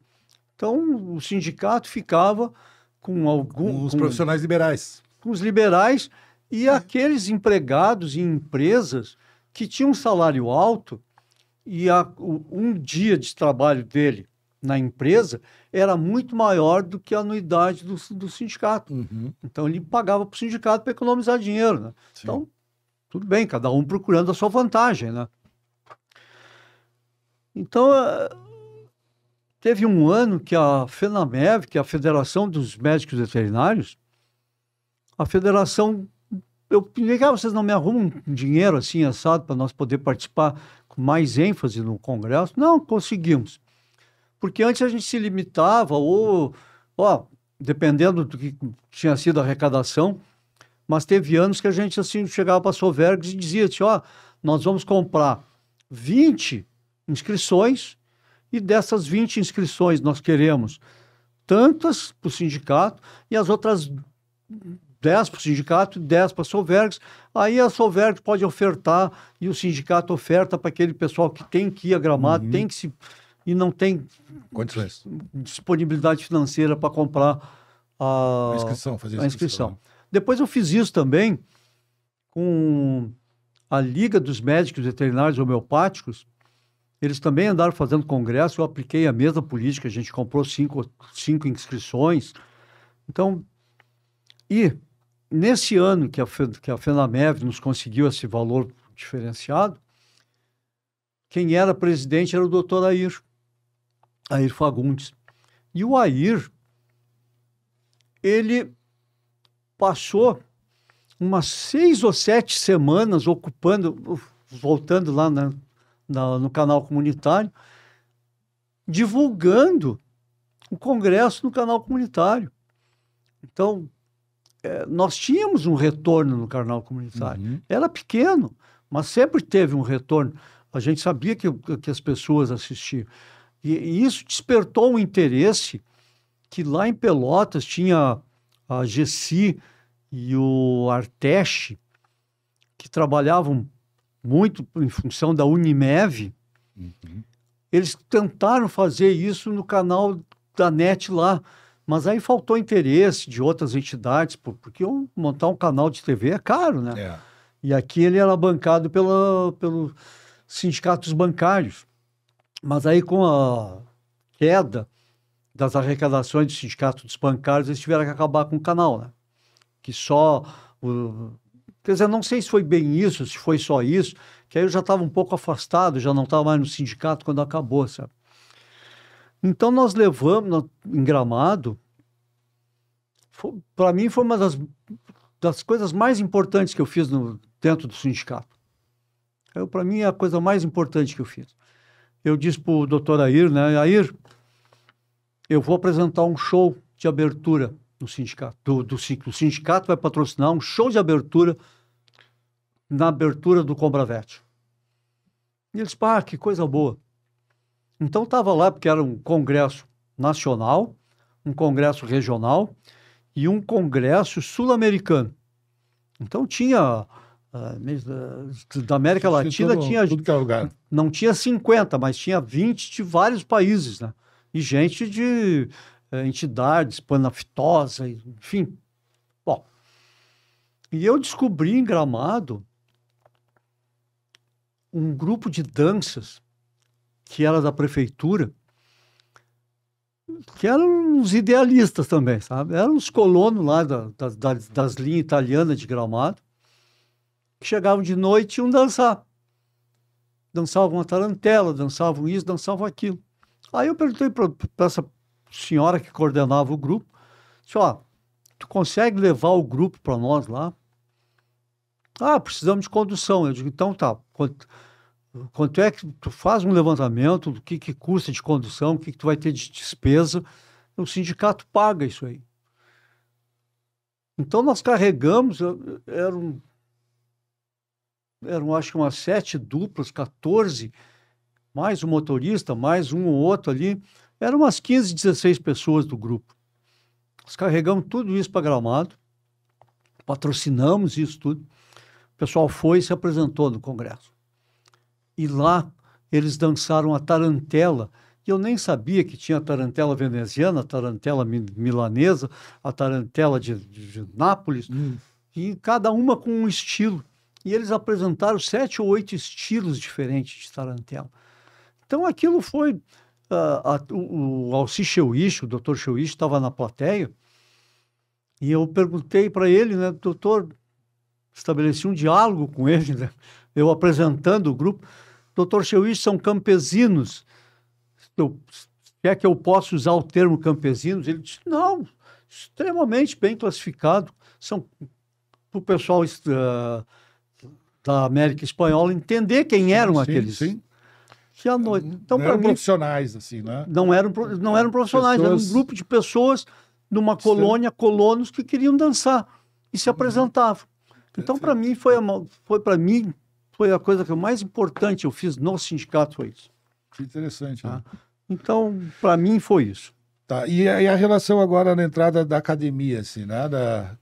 Então, o sindicato ficava com os profissionais liberais. Com os liberais e aqueles empregados em empresas que tinham um salário alto e um dia de trabalho dele na empresa era muito maior do que a anuidade do sindicato. Então, ele pagava para o sindicato para economizar dinheiro, né? Então, tudo bem, cada um procurando a sua vantagem, né? Então, teve um ano que a FENAMEV, que é a Federação dos Médicos Veterinários, a federação, eu pedi, vocês não me arrumam dinheiro assim, assado, para nós poder participar com mais ênfase no congresso? Não, conseguimos. Porque antes a gente se limitava, dependendo do que tinha sido a arrecadação, mas teve anos que a gente assim chegava para a Sovergs e dizia assim, nós vamos comprar 20 inscrições e dessas 20 inscrições nós queremos tantas para o sindicato e as outras 10 para o sindicato e 10 para a Sovergs. Aí a Sovergs pode ofertar e o sindicato oferta para aquele pessoal que tem que ir a Gramado, tem que se... e não tem condições, disponibilidade financeira para comprar a inscrição. Depois eu fiz isso também com a Liga dos Médicos Veterinários Homeopáticos. Eles também andaram fazendo congresso, eu apliquei a mesma política, a gente comprou 5 inscrições. Então, e nesse ano que a FENAMEV nos conseguiu esse valor diferenciado, quem era presidente era o doutor Air Fagundes. E o Air, ele passou umas 6 ou 7 semanas voltando lá no canal comunitário, divulgando o congresso no canal comunitário. Então, nós tínhamos um retorno no canal comunitário. Era pequeno, mas sempre teve um retorno. A gente sabia que as pessoas assistiam. E isso despertou um interesse que lá em Pelotas tinha a GESI e o Arteche, que trabalhavam muito em função da Unimev. Eles tentaram fazer isso no canal da NET lá, mas aí faltou interesse de outras entidades, porque montar um canal de TV é caro, né? E aqui ele era bancado pelos sindicatos bancários. Mas aí, com a queda das arrecadações do sindicato dos bancários, eles tiveram que acabar com o canal, né? Que só... Quer dizer, não sei se foi bem isso, se foi só isso, que aí eu já estava um pouco afastado, já não estava mais no sindicato quando acabou, sabe? Então, nós levamos em Gramado, para mim foi uma das coisas mais importantes que eu fiz dentro do sindicato. Para mim é a coisa mais importante que eu fiz. Eu disse para o doutor Air, né? Air, eu vou apresentar um show de abertura no sindicato. O sindicato vai patrocinar um show de abertura na abertura do Combravet. E ele disse, que coisa boa. Então estava lá, porque era um congresso nacional, um congresso regional e um congresso sul-americano. Então tinha, da América Latina, tudo que é lugar. não tinha 50, mas tinha 20 de vários países, né? E gente de entidades, Panaftosa, enfim. Bom, e eu descobri em Gramado um grupo de danças que era da prefeitura, que eram uns idealistas também, sabe? Eram uns colonos lá das linhas italianas de Gramado, que chegavam de noite e iam dançar. Dançavam a tarantela, dançavam isso, dançavam aquilo. Aí eu perguntei para essa senhora que coordenava o grupo, disse, ó, tu consegue levar o grupo para nós lá? Ah, precisamos de condução. Eu digo, então tá, quanto é que tu faz um levantamento, do que custa de condução, o que tu vai ter de despesa, o sindicato paga isso aí. Então nós carregamos, eram acho que umas 7 duplas, 14, mais um motorista, mais um ou outro ali, eram umas 15, 16 pessoas do grupo. Nós carregamos tudo isso para Gramado, patrocinamos isso tudo, o pessoal foi e se apresentou no Congresso. E lá eles dançaram a tarantela, e eu nem sabia que tinha a tarantela veneziana, a tarantela milanesa, a tarantela de Nápoles, e cada uma com um estilo. E eles apresentaram 7 ou 8 estilos diferentes de tarantela. Então aquilo foi... o Alci Cheuich, o doutor Cheuich, estava na plateia, e eu perguntei para ele, né, doutor, estabeleci um diálogo com ele, né, eu apresentando o grupo, doutor Cheuich, são campesinos, quer que eu possa usar o termo campesinos? Ele disse, não, extremamente bem classificado, são para o pessoal da América Espanhola entender quem eram aqueles. Sim. Que à noite. Então, não eram profissionais, assim, né? Não eram profissionais, era um grupo de pessoas numa colônia, colonos que queriam dançar e se apresentavam. Então, para mim, foi a coisa que mais importante eu fiz no sindicato, foi isso. Que interessante. Né? Então, para mim, foi isso. Tá. E a relação agora na entrada da academia, assim, né?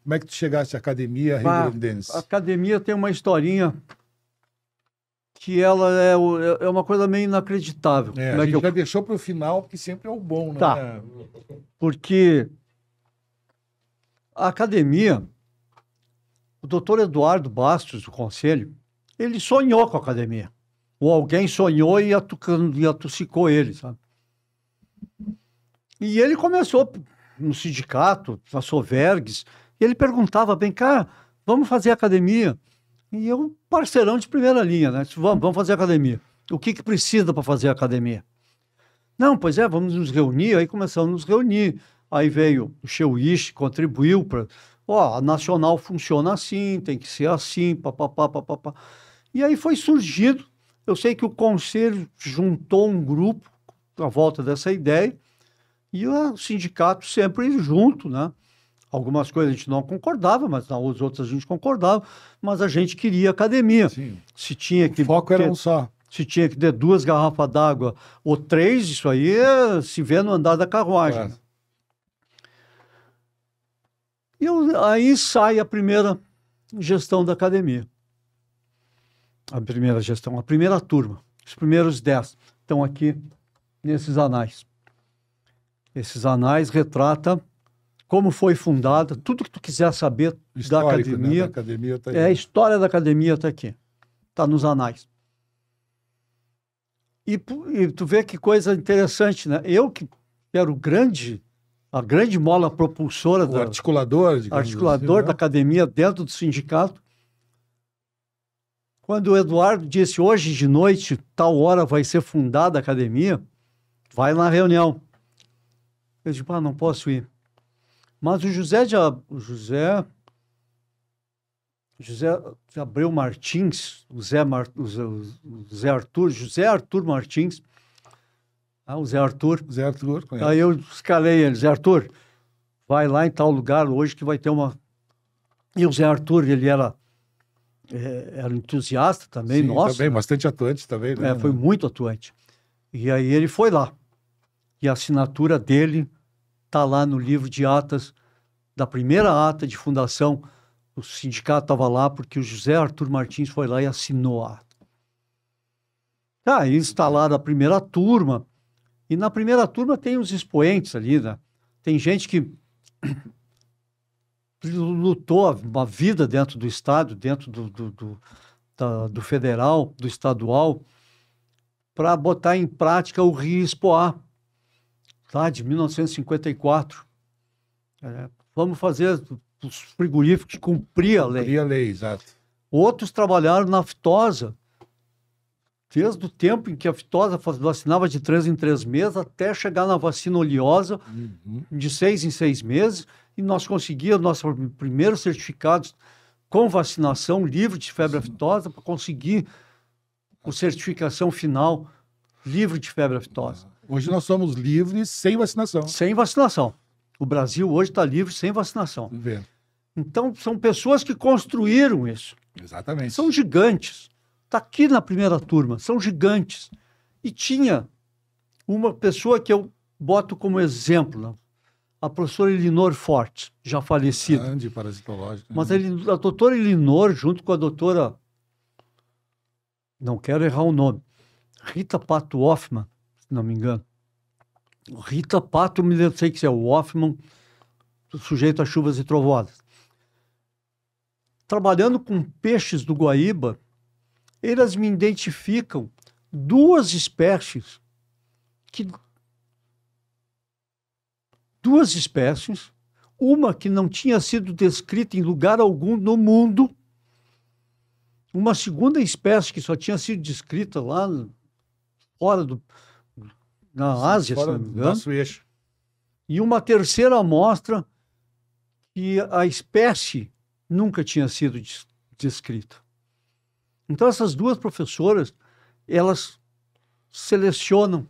Como é que tu chegaste à academia rio-grandense? A academia tem uma historinha que ela é uma coisa meio inacreditável. A gente já deixou para o final, porque sempre é o bom, né? Tá. Porque a academia, o doutor Eduardo Bastos, do Conselho, ele sonhou com a academia. Ou alguém sonhou e atucicou ele, sabe? E ele começou no sindicato, na Sovergues, e ele perguntava, bem cá, vamos fazer academia? E eu, parceirão de primeira linha, né? Vamos fazer academia. O que precisa para fazer academia? Não, pois é, vamos nos reunir. Aí começamos a nos reunir. Aí veio o Cheuich, contribuiu para... a Nacional funciona assim, tem que ser assim, papapá, papapá. E aí foi surgido. Eu sei que o Conselho juntou um grupo à volta dessa ideia e o sindicato sempre junto, né? Algumas coisas a gente não concordava, mas nas outras a gente concordava, mas a gente queria academia. Sim. Se tinha que o foco era um só. Se tinha que ter 2 garrafas d'água ou 3, isso aí se vê no andar da carruagem. Claro. E aí sai a primeira gestão da academia. A primeira gestão, a primeira turma. Os primeiros 10 estão aqui nesses anais. Esses anais retratam como foi fundada, tudo que tu quiser saber da academia. Né? Da academia tá aí. A história da academia está aqui. Está nos anais. E tu vê que coisa interessante, né? Eu que era a grande mola propulsora, articulador da academia dentro do sindicato. Quando o Eduardo disse, hoje de noite, tal hora vai ser fundada a academia, vai na reunião. Eu disse, não posso ir. Mas o José de Abreu Martins, José Arthur Martins, o Zé Arthur. Zé Arthur, conhece. Aí eu escalei ele, Zé Arthur, vai lá em tal lugar hoje que vai ter uma... E o Zé Arthur, ele era entusiasta também, Sim, nossa. Também, bastante atuante também. Né? Foi muito atuante. E aí ele foi lá. E a assinatura dele está lá no livro de atas, da primeira ata de fundação O sindicato estava lá porque o José Arthur Martins foi lá e assinou a ata. Aí instalaram a primeira turma, e na primeira turma tem os expoentes ali, né? Tem gente que lutou uma vida dentro do Estado, dentro do federal, do estadual, para botar em prática o Rio Expoá, tá? De 1954. Vamos fazer os frigoríficos cumprir a lei. Cumprir a lei, exato. Outros trabalharam na aftosa, desde o tempo em que a aftosa vacinava de 3 em 3 meses até chegar na vacina oleosa de 6 em 6 meses, e nós conseguíamos nossos primeiros certificados com vacinação livre de febre aftosa para conseguir a certificação final livre de febre aftosa. Hoje nós somos livres sem vacinação. Sem vacinação. O Brasil hoje está livre sem vacinação. Vendo. Então, são pessoas que construíram isso. Exatamente. São gigantes. Está aqui na primeira turma. São gigantes. E tinha uma pessoa que eu boto como exemplo, né? A professora Elinor Fortes, já falecida. Grande parasitológica. Mas a doutora Elinor, junto com a doutora... Não quero errar o nome. Rita Pato Hoffmann, se não me engano. Rita Pato, eu sei que é o Hoffmann, sujeito a chuvas e trovoadas. Trabalhando com peixes do Guaíba, eles me identificam 2 espécies, uma que não tinha sido descrita em lugar algum no mundo, uma segunda espécie que só tinha sido descrita lá fora na Ásia, fora se não me do engano. nosso eixo. E uma terceira amostra que a espécie nunca tinha sido descrita. Então, essas 2 professoras, elas selecionam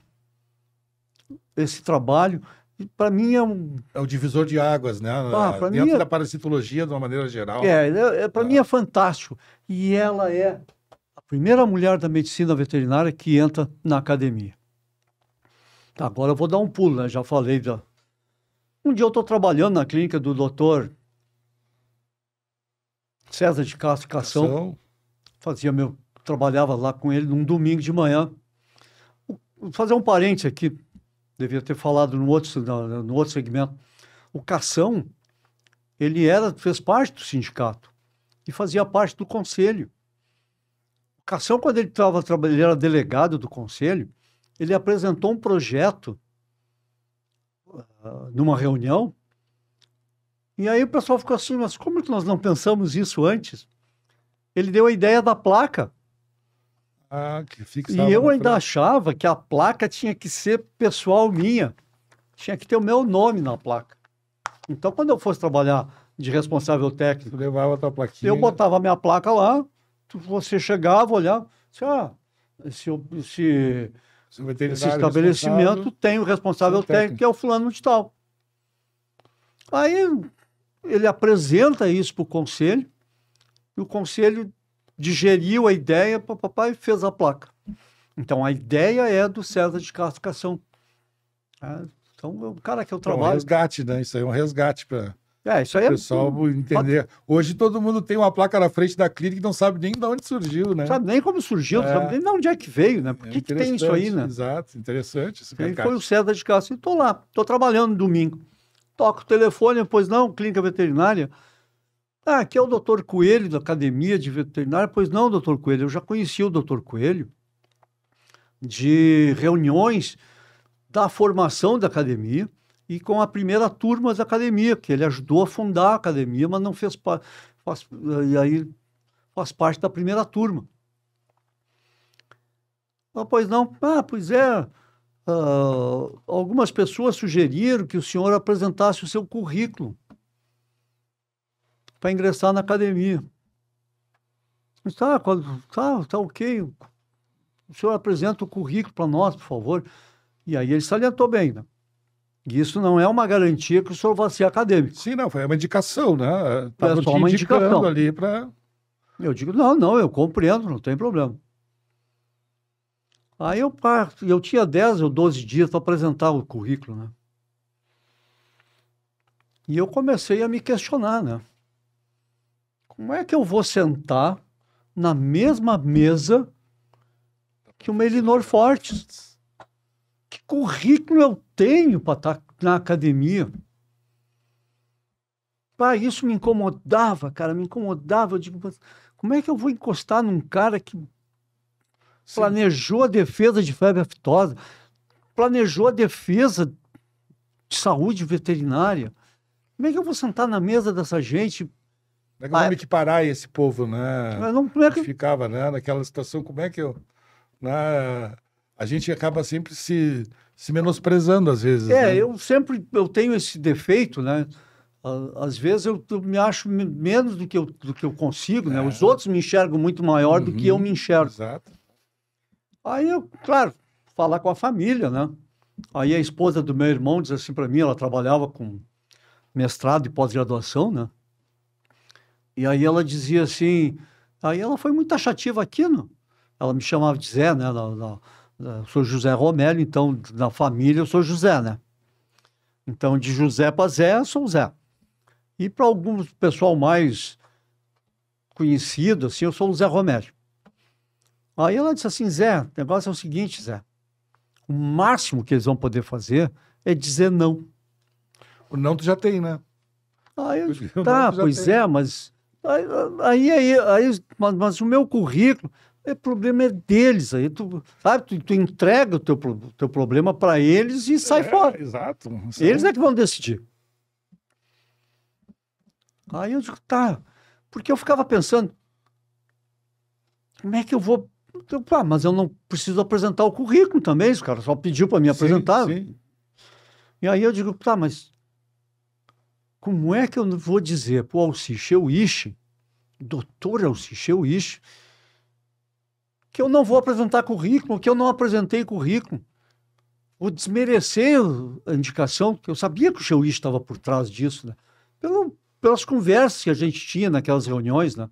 esse trabalho, e para mim é um... É o divisor de águas, né? pra Dentro mim da parasitologia, de uma maneira geral. Para mim é fantástico. E ela é a primeira mulher da medicina veterinária que entra na academia. Agora eu vou dar um pulo, né? Já falei Um dia eu estou trabalhando na clínica do doutor César de Castro Cação. Trabalhava lá com ele num domingo de manhã. Vou fazer um parênteses aqui, devia ter falado no outro segmento. O Cação, ele fez parte do sindicato e fazia parte do conselho. O Cação, quando ele era delegado do conselho, ele apresentou um projeto numa reunião, e aí o pessoal ficou assim, mas como é que nós não pensamos isso antes? Ele deu a ideia da placa. Que fixava e eu na ainda frente. achava que a placa tinha que ser pessoal minha. Tinha que ter o meu nome na placa. Então, quando eu fosse trabalhar de responsável técnico, Tu levava a tua plaquinha. eu botava a minha placa lá, você chegava, olhava, esse estabelecimento tem o responsável técnico, que é o fulano de tal. Aí ele apresenta isso para o conselho, e o conselho digeriu a ideia, papai fez a placa. Então, a ideia é do César de Castro Cação. Então, é um cara que eu trabalho... É um resgate, né? Isso aí é um resgate para isso aí o pessoal entender. Hoje todo mundo tem uma placa na frente da clínica e não sabe nem de onde surgiu, né? Não sabe nem como surgiu, não sabe nem de onde é que veio, né? Por que tem isso aí, né? Exato, interessante. Aí foi o César de Castro. E estou lá, estou trabalhando no domingo. Toco o telefone, pois não, clínica veterinária. Aqui é o doutor Coelho, da Academia de Veterinária. Pois não, doutor Coelho, eu já conheci o doutor Coelho de reuniões da formação da academia e com a primeira turma da academia, que ele ajudou a fundar a academia, mas não fez parte, faz parte da primeira turma. Pois não, pois é, algumas pessoas sugeriram que o senhor apresentasse o seu currículo para ingressar na academia. Tá ok. O senhor apresenta o currículo para nós, por favor. E aí ele salientou bem, né? E isso não é uma garantia que o senhor vai ser acadêmico. Sim, não, foi uma indicação, né? Estava só uma indicação ali para... Eu digo, não, eu compreendo, não tem problema. Aí eu tinha 10 ou 12 dias para apresentar o currículo, né? E eu comecei a me questionar, né? como é que eu vou sentar na mesma mesa que o Melinor Fortes? Que currículo eu tenho para estar na academia? Isso me incomodava, cara, me incomodava. Eu digo, como é que eu vou encostar num cara que planejou a defesa de febre aftosa, planejou a defesa de saúde veterinária? Como é que eu vou sentar na mesa dessa gente? Como é que vamos equiparar esse povo, né? Como é que ficava, né, naquela situação? Como é que eu... Né, a gente acaba sempre se menosprezando, às vezes. Né? Eu tenho esse defeito, né? Às vezes eu me acho menos do que eu consigo, né? Os outros me enxergam muito maior do que eu me enxergo. Exato. Aí eu, claro, falar com a família, né? Aí a esposa do meu irmão diz assim para mim, ela trabalhava com mestrado e pós-graduação, né? E aí ela dizia assim, aí ela foi muito taxativa aqui, né? Ela me chamava de Zé, né? Eu sou José Romélio, então na família eu sou José, né? Então de José para Zé, eu sou Zé. E para algum pessoal mais conhecido, assim, eu sou o Zé Romélio. Aí ela disse assim, Zé, o negócio é o seguinte, Zé, o máximo que eles vão poder fazer é dizer não. O não tu já tem, né? Aí eu, tá, pois é, mas... Mas o meu currículo, o problema é deles. Aí tu, sabe, tu entrega o teu problema para eles e sai fora. Exato. Eles é que vão decidir. Aí eu digo, tá, porque eu ficava pensando, como é que eu vou... mas eu não preciso apresentar o currículo também, os caras só pediu para me apresentar. Sim. E aí eu digo, tá, mas como é que eu vou dizer para o Alcicheu Ishi, doutor Alcicheu Ishi, que eu não vou apresentar currículo, que eu não apresentei currículo? Vou desmerecer a indicação, que eu sabia que o Cheu Ishi estava por trás disso, né? Pelas conversas que a gente tinha naquelas reuniões, né?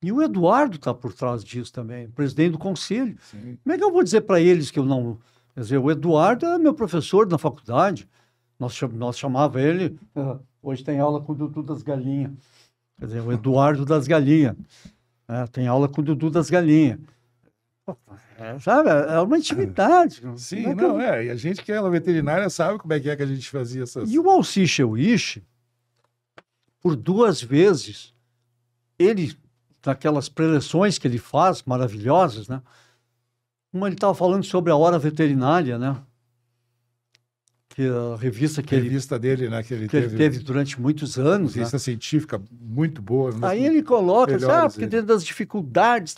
E o Eduardo está por trás disso também, presidente do conselho. Sim. Como é que eu vou dizer para eles que eu não... Quer dizer, o Eduardo é meu professor na faculdade. Nós chamava ele... hoje tem aula com o Dudu das Galinhas. Quer dizer, o Eduardo das Galinhas. Tem aula com o Dudu das Galinhas. Sabe? É uma intimidade. Sim, E a gente que é veterinária sabe como é que a gente fazia essas... E o Alcicheu Ishi, por 2 vezes, ele, naquelas preleções que ele faz, maravilhosas, né? Uma ele estava falando sobre a Hora Veterinária, né? Que a revista que revista dele, né? Que ele teve durante muitos anos. Revista científica muito boa. Aí ele coloca, porque dentro das dificuldades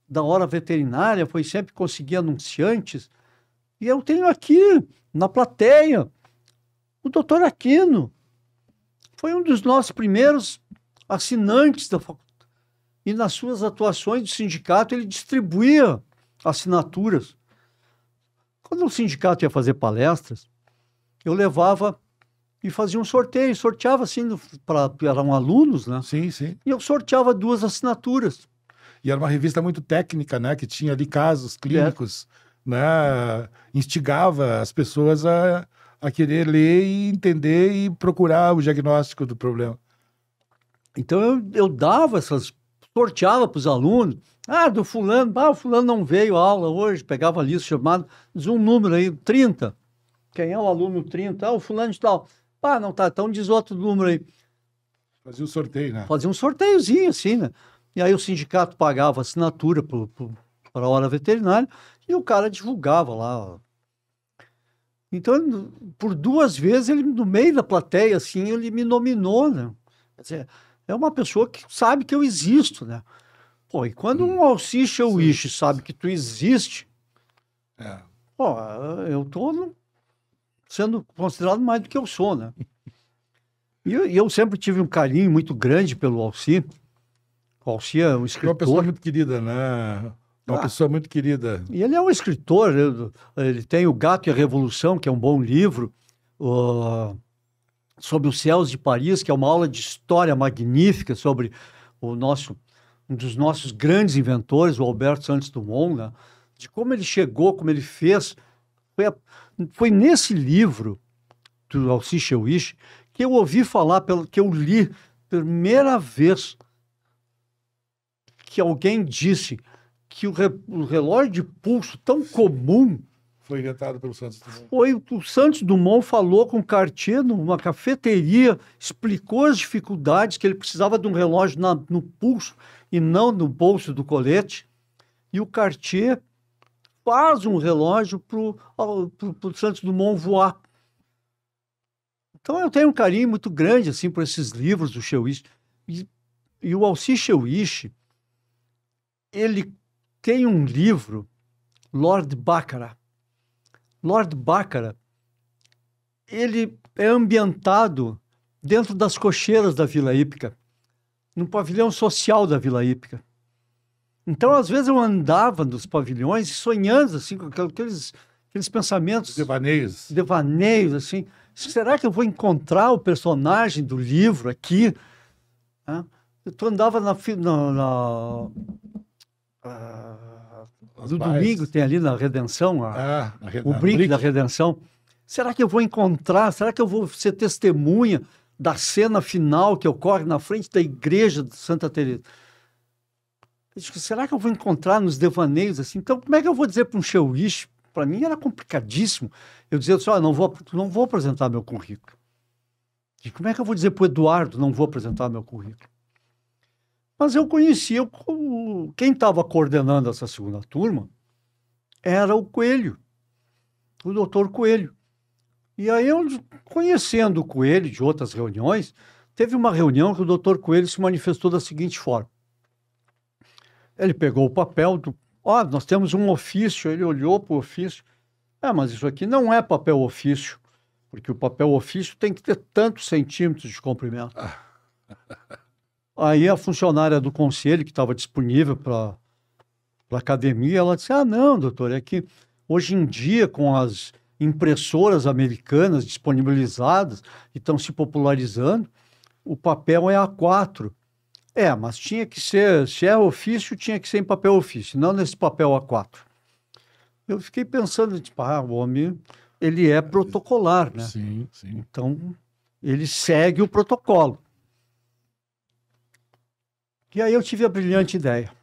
da Hora Veterinária foi sempre conseguir anunciantes. E eu tenho aqui, na plateia, o doutor Aquino. Foi um dos nossos primeiros assinantes da faculdade. E nas suas atuações do sindicato, ele distribuía assinaturas. Quando o sindicato ia fazer palestras, eu levava e fazia um sorteio. Sorteava assim, eram alunos, né? Sim, sim. E eu sorteava 2 assinaturas. E era uma revista muito técnica, né? Que tinha ali casos clínicos, né? Instigava as pessoas a querer ler e entender e procurar o diagnóstico do problema. Então eu dava sorteava para os alunos. Do fulano, o fulano não veio à aula hoje, pegava a lista chamada, diz um número aí, 30. Quem é o aluno 30? O fulano de tal. Não tá, então diz outro número aí. Fazia um sorteio, né? Fazia um sorteiozinho assim, né? E aí o sindicato pagava assinatura para a Hora Veterinária e o cara divulgava lá. Então, por 2 vezes, ele, no meio da plateia, assim, ele me nominou, né? Quer dizer, é uma pessoa que sabe que eu existo, né? E quando um Alcicheu Ishi sabe que tu existe, eu tô sendo considerado mais do que eu sou, né? E eu sempre tive um carinho muito grande pelo Alci. O Alci é um escritor. É uma pessoa muito querida, né? Uma pessoa muito querida. E ele é um escritor, ele tem O Gato e a Revolução, que é um bom livro, sobre os céus de Paris, que é uma aula de história magnífica sobre um dos nossos grandes inventores, o Alberto Santos Dumont, né? De como ele chegou, como ele fez. Foi nesse livro do Alcicheu Ishi que eu ouvi falar, que eu li primeira vez que alguém disse que o relógio de pulso tão comum Foi inventado pelo Santos Dumont. foi o Santos Dumont falou com o Cartier numa cafeteria, explicou as dificuldades, que ele precisava de um relógio no pulso e não no bolso do colete. E o Cartier faz um relógio para o Santos Dumont voar. Então eu tenho um carinho muito grande assim, por esses livros do Chewich. E o Alcir Chewich, ele tem um livro, Lord Baccarat. Lord Baccarat, ele é ambientado dentro das cocheiras da Vila Hípica, no pavilhão social da Vila Hípica. Então, às vezes, eu andava nos pavilhões sonhando assim, com aqueles pensamentos... Devaneios, assim. Será que eu vou encontrar o personagem do livro aqui? Eu andava no domingo, tem ali na Redenção, o brinque da Redenção. Será que eu vou encontrar? Será que eu vou ser testemunha da cena final que ocorre na frente da igreja de Santa Teresa? Será que eu vou encontrar nos devaneios assim? Então, como é que eu vou dizer para um Chewich? Para mim era complicadíssimo. Eu dizia assim, não vou apresentar meu currículo. E como é que eu vou dizer para o Eduardo, não vou apresentar meu currículo? Mas eu conhecia quem estava coordenando essa segunda turma era o Coelho, o doutor Coelho. E aí, eu, conhecendo o Coelho de outras reuniões, teve uma reunião que o doutor Coelho se manifestou da seguinte forma. Ele pegou o papel nós temos um ofício, ele olhou para o ofício. Mas isso aqui não é papel ofício, porque o papel ofício tem que ter tantos centímetros de comprimento. Aí a funcionária do conselho, que estava disponível para a academia, ela disse, não, doutor, é que hoje em dia, com as impressoras americanas disponibilizadas e estão se popularizando, o papel é A4. Mas tinha que ser, se é ofício, tinha que ser em papel ofício, não nesse papel A4. Eu fiquei pensando, o homem, ele é protocolar, né? Sim, sim. Então, ele segue o protocolo. E aí eu tive a brilhante ideia.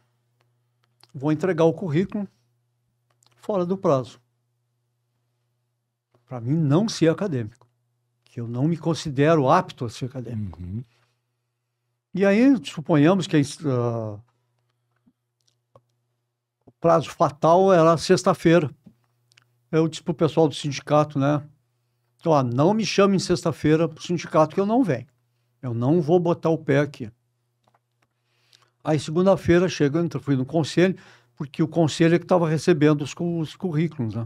Vou entregar o currículo fora do prazo. Para mim não ser acadêmico. Que eu não me considero apto a ser acadêmico. Uhum. E aí, suponhamos que o prazo fatal era sexta-feira. Eu disse para o pessoal do sindicato, né? Não me chamem sexta-feira para o sindicato que eu não venho. Eu não vou botar o pé aqui. Aí, segunda-feira, fui no conselho, porque o conselho é que estava recebendo os currículos, né?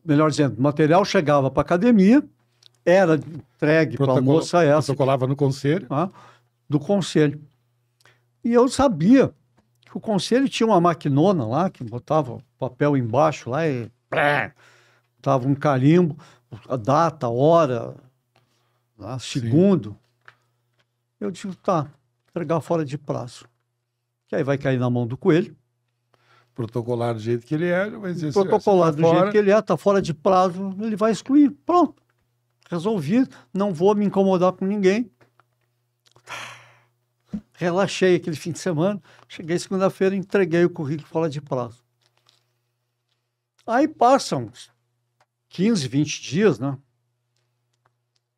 Melhor dizendo, o material chegava para a academia, era entregue para a moça essa. Protocolava no conselho. Do conselho. E eu sabia que o conselho tinha uma maquinona lá, que botava o papel embaixo lá e dava um carimbo, a data, a hora, segundo. Sim. Eu disse, entregar fora de prazo. Que aí vai cair na mão do Coelho. Protocolar do jeito que ele é. Protocolar do jeito que ele é, está fora de prazo, ele vai excluir. Pronto. Resolvi, não vou me incomodar com ninguém. Relaxei aquele fim de semana. Cheguei segunda-feira, entreguei o currículo fora de prazo. Aí passam 15, 20 dias, né?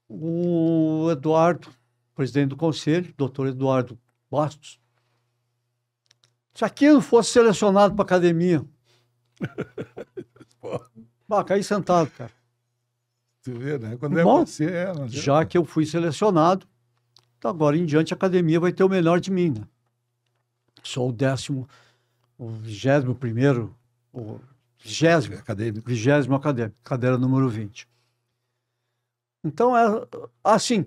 O Eduardo, presidente do conselho, doutor Eduardo Bastos, se aquilo fosse selecionado para academia, caí sentado, cara. Tu vê, né? Quando você, já que eu fui selecionado, então agora em diante a academia vai ter o melhor de mim, né? Sou o 21º, o 20º acadêmico, cadeira número 20. Então, assim,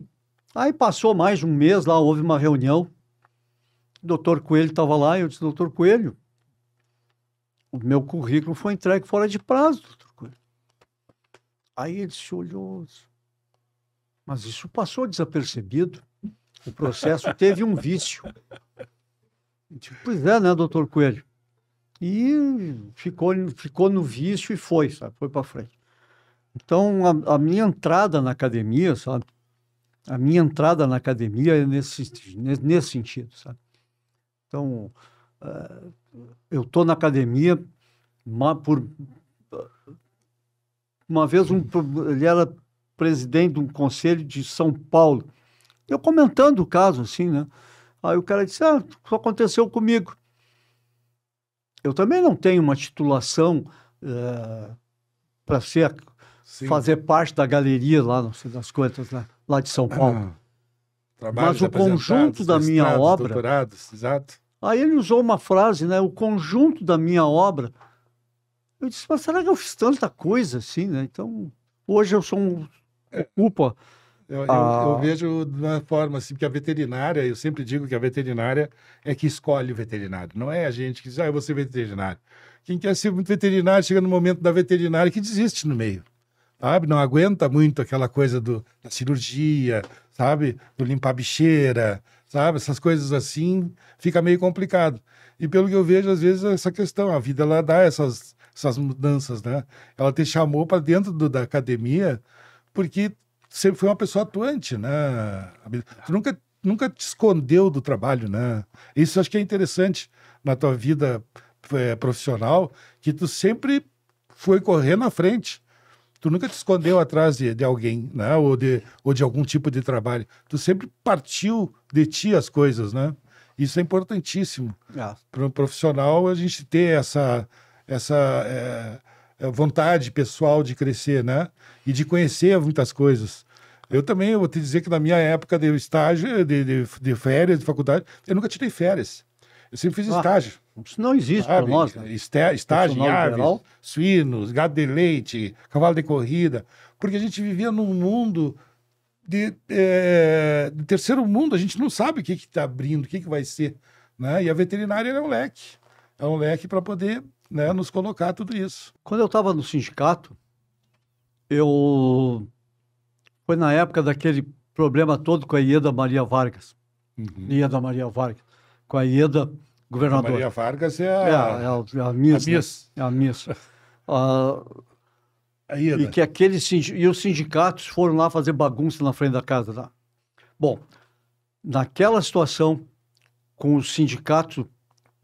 aí passou mais de um mês lá, houve uma reunião, o doutor Coelho estava lá, e eu disse, doutor Coelho, o meu currículo foi entregue fora de prazo, doutor Coelho. Aí ele se olhou, mas isso passou desapercebido. O processo teve um vício. Pois é, né, doutor Coelho? E ficou no vício e foi, sabe? Foi para frente. Então, a minha entrada na academia, sabe? A minha entrada na academia é nesse sentido, sabe? Então, eu estou na academia por uma vez ele era presidente de um conselho de São Paulo. Eu comentando o caso, assim, né? Aí o cara disse, isso aconteceu comigo. Eu também não tenho uma titulação para fazer parte da galeria lá, não sei das quantas, lá de São Paulo. Mas o conjunto da minha obra... doutorados, exato. Aí ele usou uma frase, né? O conjunto da minha obra. Eu disse, mas será que eu fiz tanta coisa assim, né? Então, hoje eu sou ocupa. Eu vejo de uma forma assim, que a veterinária, eu sempre digo que a veterinária é que escolhe o veterinário. Não é a gente que diz, eu vou ser veterinário. Quem quer ser muito veterinário, chega no momento da veterinária que desiste no meio. Sabe? Não aguenta muito aquela coisa da cirurgia, sabe? Do limpar bicheira, sabe? Essas coisas assim, fica meio complicado. E pelo que eu vejo, às vezes, essa questão, a vida, ela dá essas mudanças, né? Ela te chamou para dentro da academia porque sempre foi uma pessoa atuante, né? Tu nunca te escondeu do trabalho, né? Isso acho que é interessante na tua vida profissional, que tu sempre foi correr na frente. Tu nunca te escondeu atrás de alguém, né? Ou de algum tipo de trabalho. Tu sempre partiu de ti as coisas, né? Isso é importantíssimo. Para um profissional, a gente ter essa vontade pessoal de crescer, né? E de conhecer muitas coisas. Eu também, eu vou te dizer que na minha época de estágio, de férias, de faculdade, eu nunca tirei férias. Eu sempre fiz estágio. Isso não existe para nós. Né? Estágio em aves, suínos, gado de leite, cavalo de corrida. Porque a gente vivia num mundo de terceiro mundo, a gente não sabe o que está abrindo, o que vai ser. Né? E a veterinária é um leque. É um leque para poder, né, nos colocar tudo isso. Quando eu estava no sindicato, foi na época daquele problema todo com a Ieda Maria Vargas. Ieda Maria Vargas. Com a Ieda governadora. A Maria Vargas é a Miss. É a Miss. A Ieda. E os sindicatos foram lá fazer bagunça na frente da casa lá. Bom, naquela situação, com o sindicato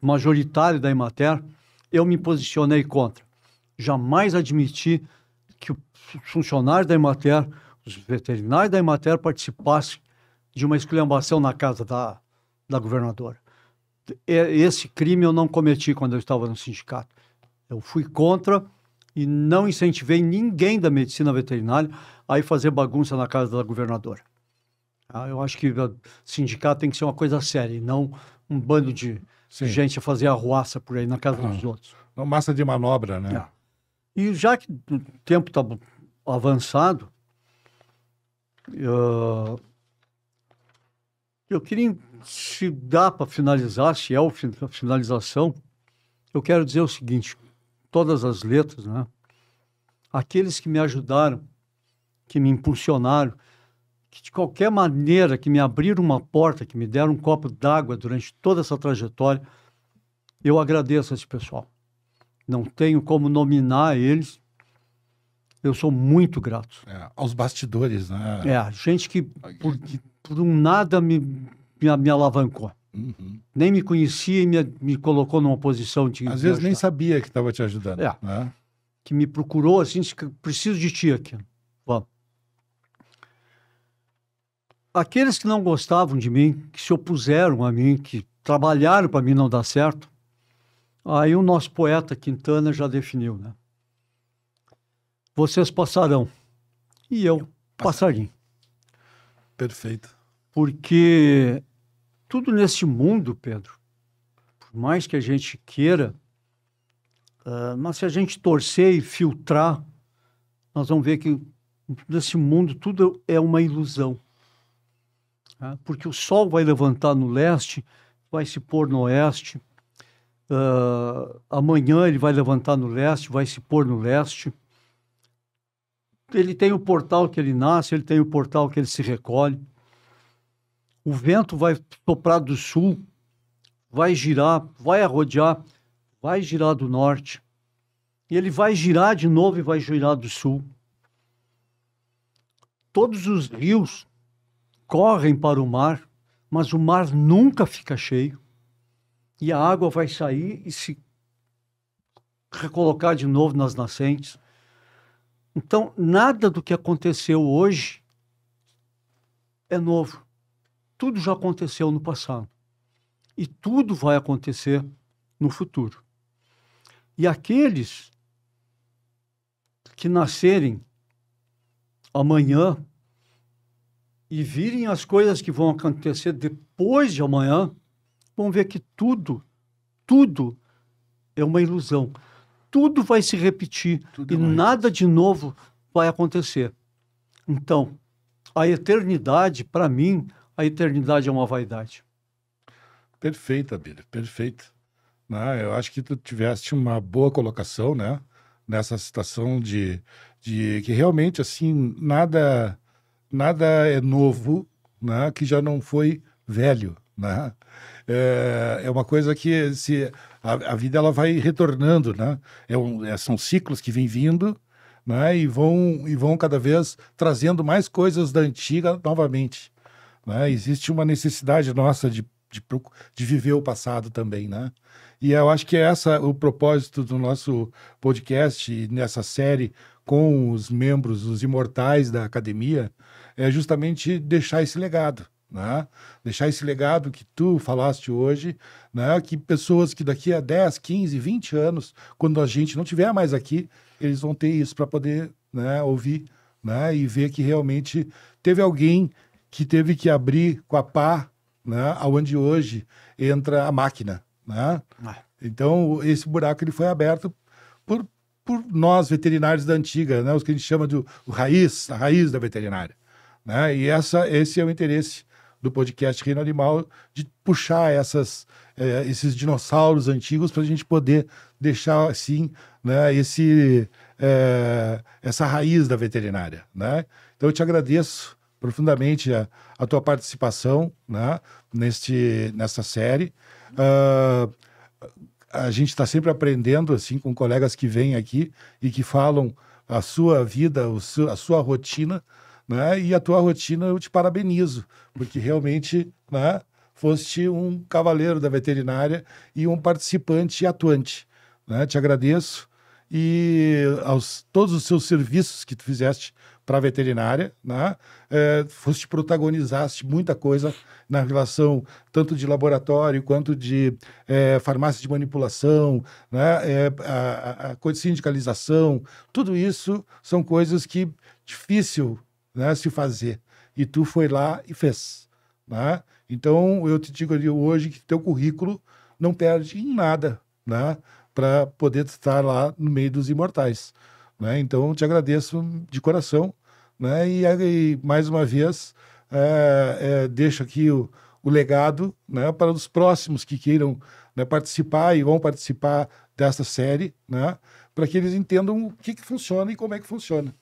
majoritário da Emater, eu me posicionei contra. Jamais admiti que os funcionários da Emater, os veterinários da Emater participassem de uma esculhambação na casa da governadora. Esse crime eu não cometi quando eu estava no sindicato. Eu fui contra e não incentivei ninguém da medicina veterinária a ir fazer bagunça na casa da governadora. Eu acho que o sindicato tem que ser uma coisa séria e não um bando de gente a fazer arruaça por aí na casa dos outros. Uma massa de manobra, né? E já que o tempo está avançado, eu queria, se dá para finalizar, se é a finalização, eu quero dizer o seguinte, todas as letras, né? Aqueles que me ajudaram, que me impulsionaram, que de qualquer maneira que me abriram uma porta, que me deram um copo d'água durante toda essa trajetória, eu agradeço a esse pessoal. Não tenho como nominar eles, eu sou muito grato. Aos bastidores, né? Gente que por um nada me alavancou. Nem me conhecia e me colocou numa posição de... Às vezes nem sabia que estava te ajudando. Né? Que me procurou assim, disse que preciso de ti aqui. Vamos. Aqueles que não gostavam de mim, que se opuseram a mim, que trabalharam para mim não dar certo, aí o nosso poeta Quintana já definiu, né? Vocês passarão e eu passarei. Perfeito. Porque tudo nesse mundo, Pedro, por mais que a gente queira, mas se a gente torcer e filtrar, nós vamos ver que nesse mundo tudo é uma ilusão. Porque o sol vai levantar no leste, vai se pôr no oeste, amanhã ele vai levantar no leste, vai se pôr no leste. Ele tem o portal que ele nasce, ele tem o portal que ele se recolhe. O vento vai soprar do sul, vai girar, vai arrodear, vai girar do norte. E ele vai girar de novo e vai girar do sul. Todos os rios correm para o mar, mas o mar nunca fica cheio, e a água vai sair e se recolocar de novo nas nascentes. Então, nada do que aconteceu hoje é novo. Tudo já aconteceu no passado. E tudo vai acontecer no futuro. E aqueles que nascerem amanhã e virem as coisas que vão acontecer depois de amanhã, vão ver que tudo é uma ilusão. Tudo vai se repetir e nada de novo vai acontecer. Então, a eternidade, para mim, a eternidade é uma vaidade. Perfeito, Abílio, perfeito. Né? Eu acho que tu tiveste uma boa colocação, né? Nessa situação de que realmente, assim, nada é novo, né? Que já não foi velho, né? É uma coisa que a vida ela vai retornando, né? São ciclos que vêm vindo, né? E vão cada vez trazendo mais coisas da antiga novamente, né? Existe uma necessidade nossa de viver o passado também, né? E eu acho que é o propósito do nosso podcast, nessa série com os membros, os imortais da academia, é justamente deixar esse legado, né? Deixar esse legado que tu falaste hoje, né? Que pessoas que daqui a 10, 15, 20 anos, quando a gente não estiver mais aqui, eles vão ter isso para poder, né, ouvir, né? E ver que realmente teve alguém que teve que abrir com a pá, né, onde hoje entra a máquina, né? Então, esse buraco ele foi aberto por nós, veterinários da antiga, né? Os que a gente chama de a raiz da veterinária, né? E esse é o interesse do podcast Reino Animal, de puxar esses dinossauros antigos para a gente poder deixar, assim, né, essa raiz da veterinária, né? Então, eu te agradeço profundamente a tua participação, né, nessa série. A gente está sempre aprendendo assim com colegas que vêm aqui e que falam a sua vida, a sua rotina, né? E a tua rotina eu te parabenizo, porque realmente, né, foste um cavaleiro da veterinária e um participante atuante, né? Te agradeço e todos os seus serviços que tu fizeste para a veterinária, né? Protagonizaste muita coisa na relação tanto de laboratório quanto de farmácia de manipulação, né? A sindicalização, tudo isso são coisas que difícil, né, se fazer. E tu foi lá e fez, né? Então, eu te digo ali hoje que teu currículo não perde em nada, né, para poder estar lá no meio dos imortais, né? Então, eu te agradeço de coração, né? E mais uma vez, deixo aqui o legado, né, para os próximos que queiram, né, participar e vão participar dessa série, né, para que eles entendam o que funciona e como é que funciona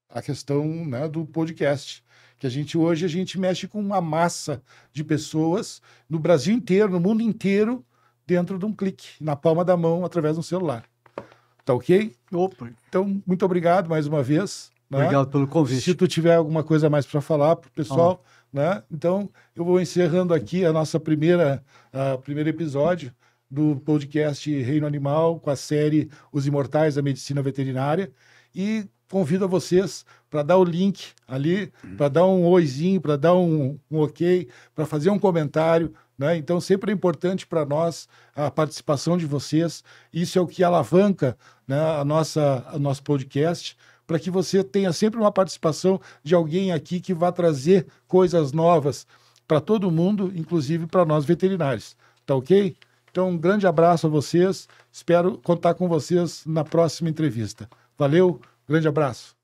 a questão, né, do podcast. Que hoje a gente mexe com uma massa de pessoas no Brasil inteiro, no mundo inteiro, dentro de um clique, na palma da mão, através do celular. Tá ok? Opa. Então, muito obrigado mais uma vez. Né? Obrigado pelo convite. Se tu tiver alguma coisa mais para falar para o pessoal, né? Então, eu vou encerrando aqui a nossa primeiro episódio do podcast Reino Animal, com a série Os Imortais da Medicina Veterinária, e convido a vocês para dar o link ali, para dar um oizinho, para dar um ok, para fazer um comentário, né? Então, sempre é importante para nós a participação de vocês. Isso é o que alavanca, né, o nosso podcast, para que você tenha sempre uma participação de alguém aqui que vá trazer coisas novas para todo mundo, inclusive para nós veterinários. Tá ok? Então, um grande abraço a vocês. Espero contar com vocês na próxima entrevista. Valeu, grande abraço.